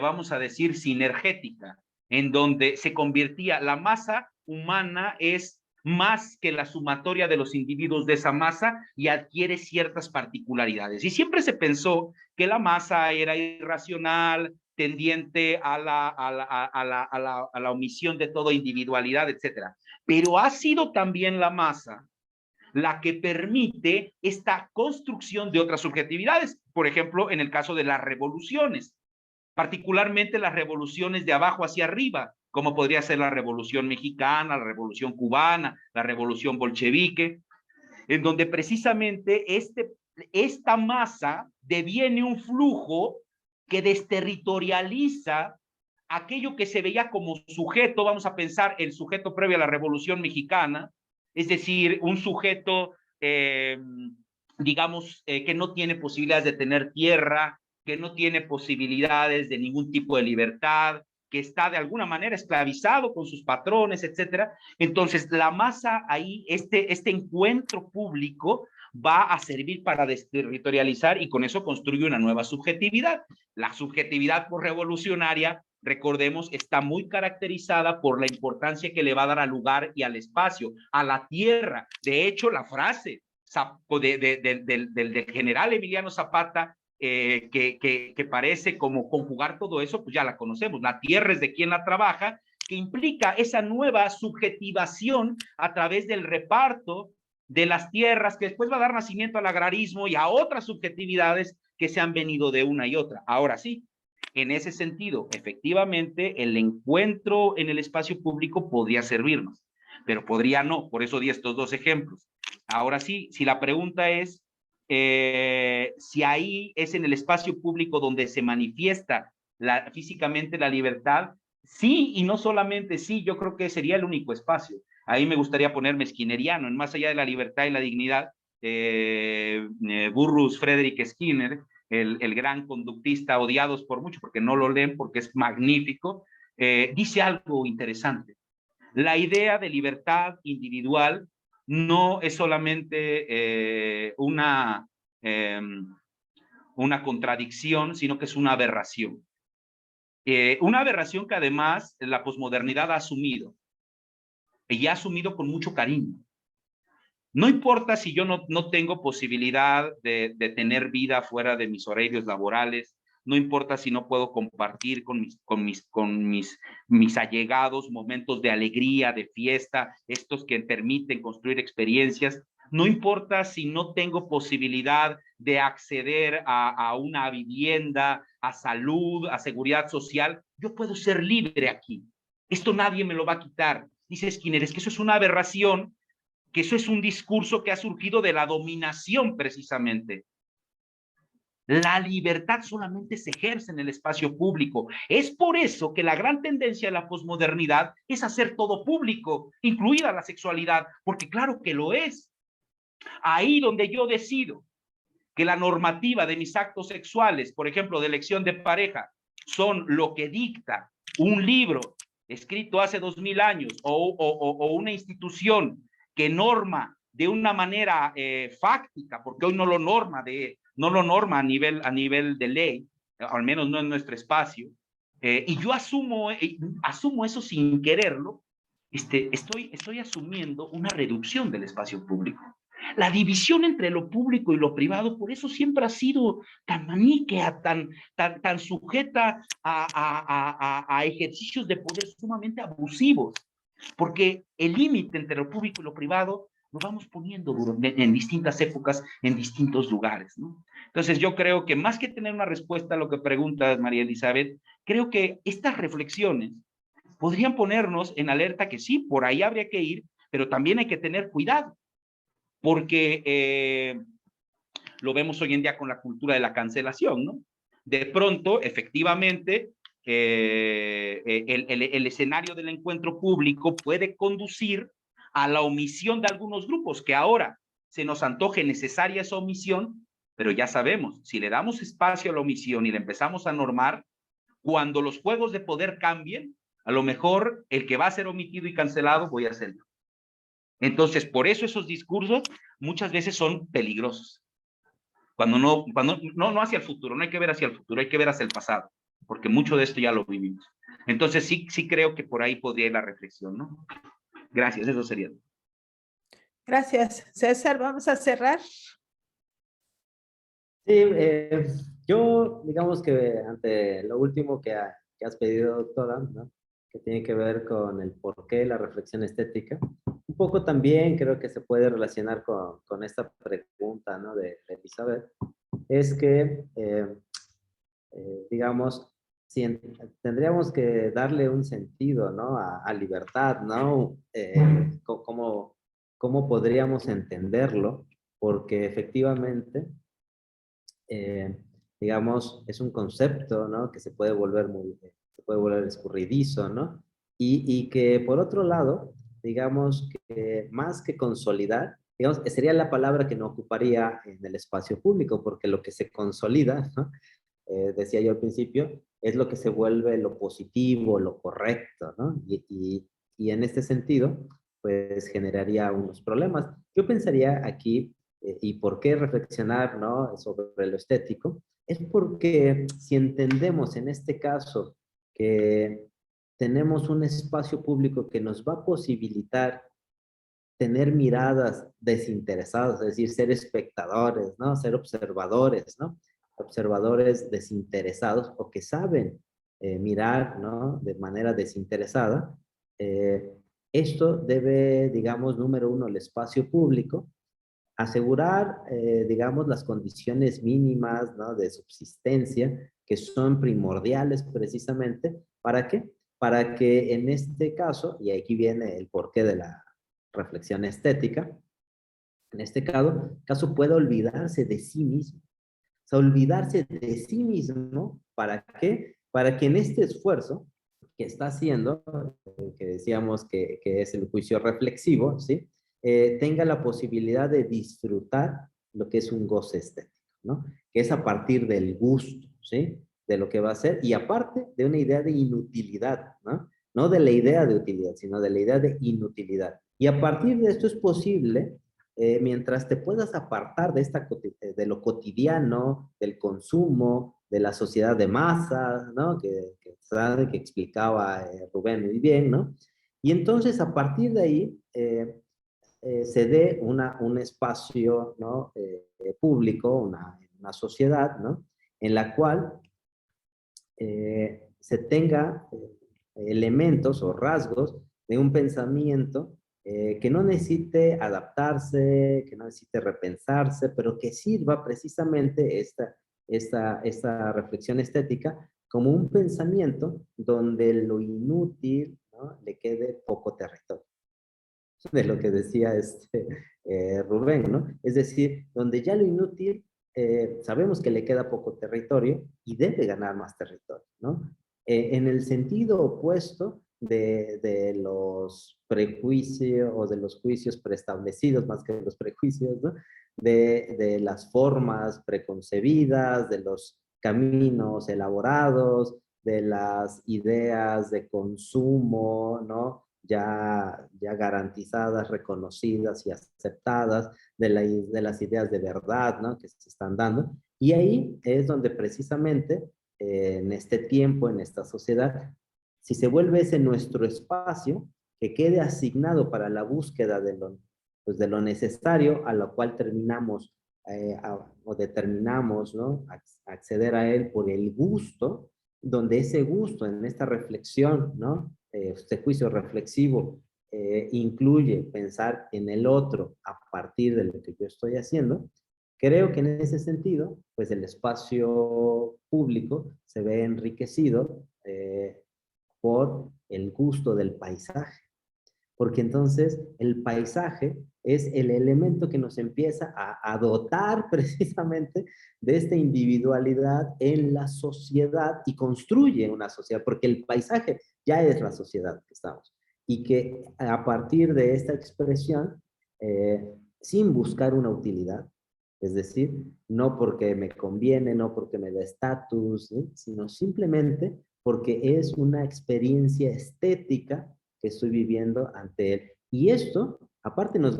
vamos a decir, sinergética, en donde se convertía la masa humana es más que la sumatoria de los individuos de esa masa y adquiere ciertas particularidades. Y siempre se pensó que la masa era irracional, tendiente a la omisión de toda individualidad, etcétera. Pero ha sido también la masa la que permite esta construcción de otras subjetividades. Por ejemplo, en el caso de las revoluciones, particularmente las revoluciones de abajo hacia arriba, como podría ser la Revolución Mexicana, la Revolución Cubana, la Revolución Bolchevique, en donde precisamente esta masa deviene un flujo que desterritorializa aquello que se veía como sujeto. Vamos a pensar el sujeto previo a la Revolución Mexicana, es decir, un sujeto, digamos, que no tiene posibilidades de tener tierra, que no tiene posibilidades de ningún tipo de libertad, que está de alguna manera esclavizado con sus patrones, etcétera. Entonces, la masa ahí, este encuentro público va a servir para desterritorializar y con eso construye una nueva subjetividad. La subjetividad revolucionaria, recordemos, está muy caracterizada por la importancia que le va a dar al lugar y al espacio, a la tierra. De hecho, la frase del general Emiliano Zapata, que parece como conjugar todo eso, pues ya la conocemos. La tierra es de quien la trabaja, que implica esa nueva subjetivación a través del reparto de las tierras, que después va a dar nacimiento al agrarismo y a otras subjetividades que se han venido de una y otra. Ahora sí, en ese sentido, efectivamente, el encuentro en el espacio público podría servirnos, pero podría no. Por eso di estos dos ejemplos. Ahora sí, si la pregunta es, si ahí es en el espacio público donde se manifiesta físicamente la libertad, sí, y no solamente sí, yo creo que sería el único espacio. Ahí me gustaría ponerme skinneriano, en más allá de la libertad y la dignidad, Burrus Frederick Skinner, el gran conductista, odiados por muchos porque no lo leen, porque es magnífico, dice algo interesante. La idea de libertad individual no es solamente una contradicción, sino que es una aberración. Una aberración que además la posmodernidad ha asumido, y ha asumido con mucho cariño. No importa si yo no tengo posibilidad de tener vida fuera de mis horarios laborales, no importa si no puedo compartir con mis allegados momentos de alegría, de fiesta, estos que permiten construir experiencias. No importa si no tengo posibilidad de acceder a una vivienda, a salud, a seguridad social, yo puedo ser libre aquí. Esto nadie me lo va a quitar. Dice Skinner, es que eso es una aberración, que eso es un discurso que ha surgido de la dominación precisamente. La libertad solamente se ejerce en el espacio público. Es por eso que la gran tendencia de la posmodernidad es hacer todo público, incluida la sexualidad, porque claro que lo es. Ahí donde yo decido que la normativa de mis actos sexuales, por ejemplo, de elección de pareja, son lo que dicta un libro escrito hace 2000 años o una institución que norma de una manera fáctica, porque hoy no lo norma a nivel de ley, al menos no en nuestro espacio, y yo asumo eso sin quererlo, estoy asumiendo una reducción del espacio público. La división entre lo público y lo privado, por eso siempre ha sido tan maniquea, tan sujeta a ejercicios de poder sumamente abusivos, porque el límite entre lo público y lo privado lo vamos poniendo en distintas épocas, en distintos lugares, ¿no? Entonces yo creo que más que tener una respuesta a lo que preguntas, María Elizabeth, creo que estas reflexiones podrían ponernos en alerta que sí, por ahí habría que ir, pero también hay que tener cuidado, porque lo vemos hoy en día con la cultura de la cancelación, ¿no? De pronto, efectivamente, el escenario del encuentro público puede conducir a la omisión de algunos grupos, que ahora se nos antoje necesaria esa omisión, pero ya sabemos, si le damos espacio a la omisión y le empezamos a normar, cuando los juegos de poder cambien, a lo mejor el que va a ser omitido y cancelado voy a ser yo. Entonces, por eso esos discursos muchas veces son peligrosos. Cuando no hacia el futuro, no hay que ver hacia el futuro, hay que ver hacia el pasado, porque mucho de esto ya lo vivimos. Entonces, sí creo que por ahí podría ir la reflexión, ¿no? Gracias, eso sería. Gracias. César, vamos a cerrar. Sí, yo, digamos que ante lo último que has pedido, doctora, ¿no? Que tiene que ver con el porqué de la reflexión estética, un poco también creo que se puede relacionar con esta pregunta, ¿no? de Elizabeth, es que, digamos, si tendríamos que darle un sentido, ¿no? a libertad, ¿no? ¿Cómo podríamos entenderlo? Porque efectivamente, digamos, es un concepto, ¿no? Que se puede volver escurridizo, ¿no? Y que por otro lado, digamos, que más que consolidar, digamos, sería la palabra que no ocuparía en el espacio público, porque lo que se consolida, ¿no? Decía yo al principio, es lo que se vuelve lo positivo, lo correcto, ¿no? Y en este sentido, pues generaría unos problemas. Yo pensaría aquí, y por qué reflexionar, ¿no? sobre lo estético, es porque si entendemos en este caso que tenemos un espacio público que nos va a posibilitar tener miradas desinteresadas, es decir, ser espectadores, ¿no? Ser observadores, ¿no? Observadores desinteresados o que saben mirar, ¿no? De manera desinteresada. Esto debe, digamos, número uno, el espacio público, asegurar, digamos, las condiciones mínimas, ¿no? de subsistencia que son primordiales precisamente. ¿Para qué? Para que en este caso, y aquí viene el porqué de la reflexión estética, en este caso pueda olvidarse de sí mismo. O sea, olvidarse de sí mismo, ¿para qué? Para que en este esfuerzo que está haciendo, que decíamos que es el juicio reflexivo, ¿sí? Tenga la posibilidad de disfrutar lo que es un goce estético, ¿no? Que es a partir del gusto, ¿sí? De lo que va a hacer, y aparte de una idea de inutilidad, ¿no? No de la idea de utilidad, sino de la idea de inutilidad. Y a partir de esto es posible, mientras te puedas apartar de lo cotidiano, del consumo, de la sociedad de masas, ¿no? Que explicaba Rubén muy bien, ¿no? Y entonces a partir de ahí se dé un espacio, ¿no? Público, una sociedad, ¿no? En la cual se tenga elementos o rasgos de un pensamiento que no necesite adaptarse, que no necesite repensarse, pero que sirva precisamente esta reflexión estética como un pensamiento donde lo inútil, ¿no?, le quede poco territorio. De lo que decía Rubén, ¿no? Es decir, donde ya lo inútil sabemos que le queda poco territorio y debe ganar más territorio, ¿no? En el sentido opuesto de los prejuicios o de los juicios preestablecidos, más que los prejuicios, ¿no? De las formas preconcebidas, de los caminos elaborados, de las ideas de consumo, ¿no?, ya garantizadas, reconocidas y aceptadas, de las ideas de verdad, ¿no?, que se están dando. Y ahí es donde precisamente en este tiempo, en esta sociedad, si se vuelve ese nuestro espacio que quede asignado para la búsqueda pues de lo necesario, a lo cual terminamos o determinamos, ¿no?, acceder a él por el gusto, donde ese gusto en esta reflexión, ¿no?, este juicio reflexivo incluye pensar en el otro a partir de lo que yo estoy haciendo, creo que en ese sentido, pues el espacio público se ve enriquecido por el gusto del paisaje, porque entonces el paisaje es el elemento que nos empieza a dotar precisamente de esta individualidad en la sociedad y construye una sociedad, porque el paisaje ya es la sociedad que estamos. Y que a partir de esta expresión, sin buscar una utilidad, es decir, no porque me conviene, no porque me da estatus, ¿sí?, sino simplemente porque es una experiencia estética que estoy viviendo ante él. Y esto, aparte, nos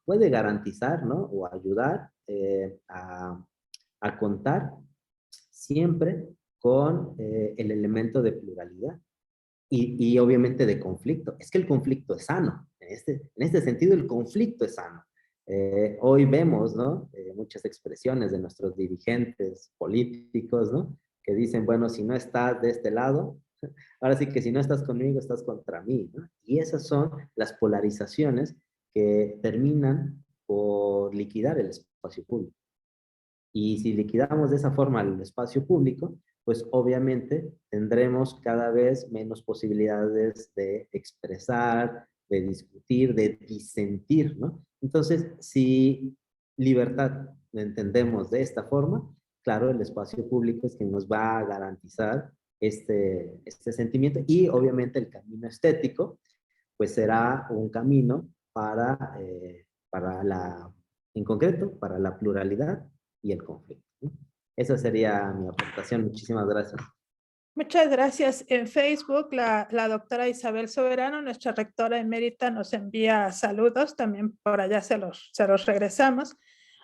puede garantizar, ¿no?, o ayudar a contar siempre con el elemento de pluralidad y obviamente de conflicto. Es que el conflicto es sano. En este sentido, el conflicto es sano. Hoy vemos, ¿no?, muchas expresiones de nuestros dirigentes políticos, ¿no?, que dicen, bueno, si no estás de este lado, ahora sí que si no estás conmigo, estás contra mí, ¿no? Y esas son las polarizaciones que terminan por liquidar el espacio público. Y si liquidamos de esa forma el espacio público, pues obviamente tendremos cada vez menos posibilidades de expresar, de discutir, de disentir, ¿no? Entonces, si libertad lo entendemos de esta forma, claro, el espacio público es quien nos va a garantizar este sentimiento y obviamente el camino estético, pues será un camino para en concreto, para la pluralidad y el conflicto, ¿no? Esa sería mi aportación. Muchísimas gracias. Muchas gracias. En Facebook, la doctora Isabel Soberano, nuestra rectora emérita, nos envía saludos, también por allá se los regresamos,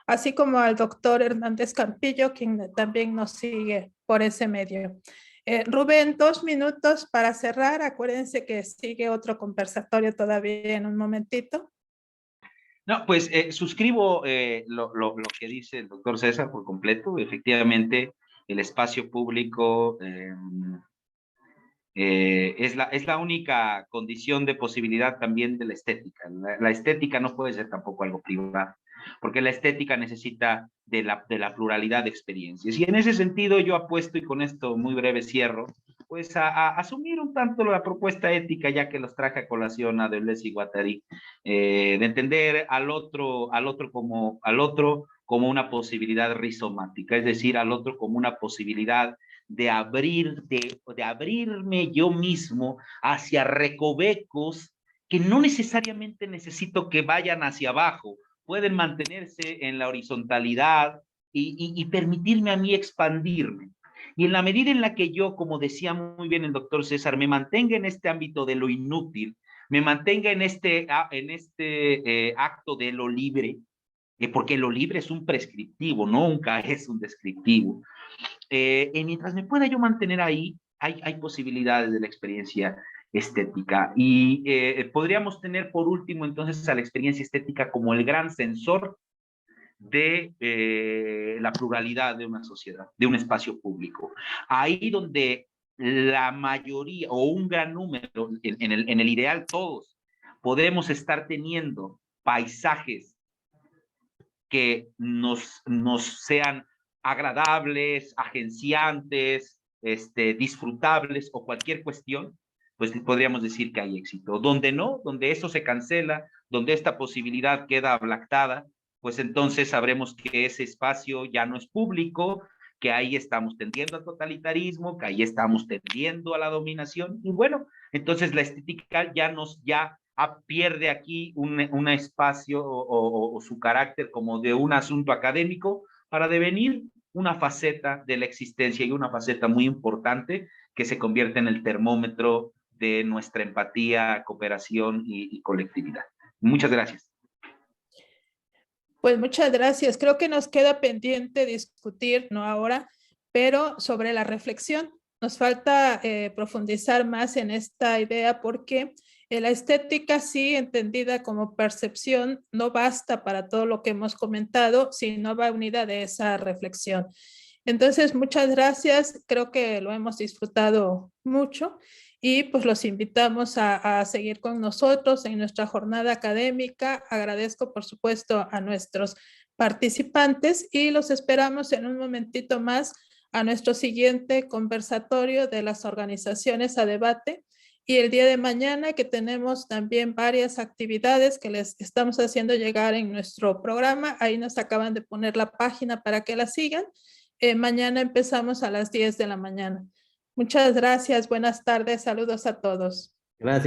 así como al doctor Hernández Campillo, quien también nos sigue por ese medio. Rubén, 2 minutos para cerrar. Acuérdense que sigue otro conversatorio todavía en un momentito. No, pues suscribo lo que dice el doctor César por completo. Efectivamente, el espacio público es la única condición de posibilidad también de la estética. La estética no puede ser tampoco algo privado, porque la estética necesita de la pluralidad de experiencias. Y en ese sentido yo apuesto, y con esto muy breve cierro, pues a asumir un tanto la propuesta ética, ya que los traje a colación a Deleuze y Guattari, de entender al otro como una posibilidad rizomática, es decir, al otro como una posibilidad de abrirme yo mismo hacia recovecos que no necesariamente necesito que vayan hacia abajo, pueden mantenerse en la horizontalidad y permitirme a mí expandirme. Y en la medida en la que yo, como decía muy bien el doctor César, me mantenga en este ámbito de lo inútil, me mantenga en este acto de lo libre, porque lo libre es un prescriptivo, nunca es un descriptivo. Mientras me pueda yo mantener ahí, hay posibilidades de la experiencia estética. Y podríamos tener por último entonces a la experiencia estética como el gran sensor de la pluralidad de una sociedad, de un espacio público. Ahí donde la mayoría o un gran número, en el ideal todos, podemos estar teniendo paisajes que nos sean agradables, agenciantes, disfrutables o cualquier cuestión, pues podríamos decir que hay éxito. Donde no, donde eso se cancela, donde esta posibilidad queda ablactada, pues entonces sabremos que ese espacio ya no es público, que ahí estamos tendiendo al totalitarismo, que ahí estamos tendiendo a la dominación, y bueno, entonces la estética ya pierde aquí un espacio o su carácter como de un asunto académico para devenir una faceta de la existencia y una faceta muy importante que se convierte en el termómetro de nuestra empatía, cooperación y colectividad. Muchas gracias. Pues muchas gracias. Creo que nos queda pendiente discutir, no ahora, pero sobre la reflexión. Nos falta profundizar más en esta idea porque la estética, sí, entendida como percepción, no basta para todo lo que hemos comentado, sino va unida de esa reflexión. Entonces, muchas gracias. Creo que lo hemos disfrutado mucho y pues los invitamos a seguir con nosotros en nuestra jornada académica. Agradezco, por supuesto, a nuestros participantes y los esperamos en un momentito más a nuestro siguiente conversatorio de las organizaciones a debate. Y el día de mañana, que tenemos también varias actividades que les estamos haciendo llegar en nuestro programa. Ahí nos acaban de poner la página para que la sigan. Mañana empezamos a las 10 de la mañana. Muchas gracias. Buenas tardes. Saludos a todos. Gracias.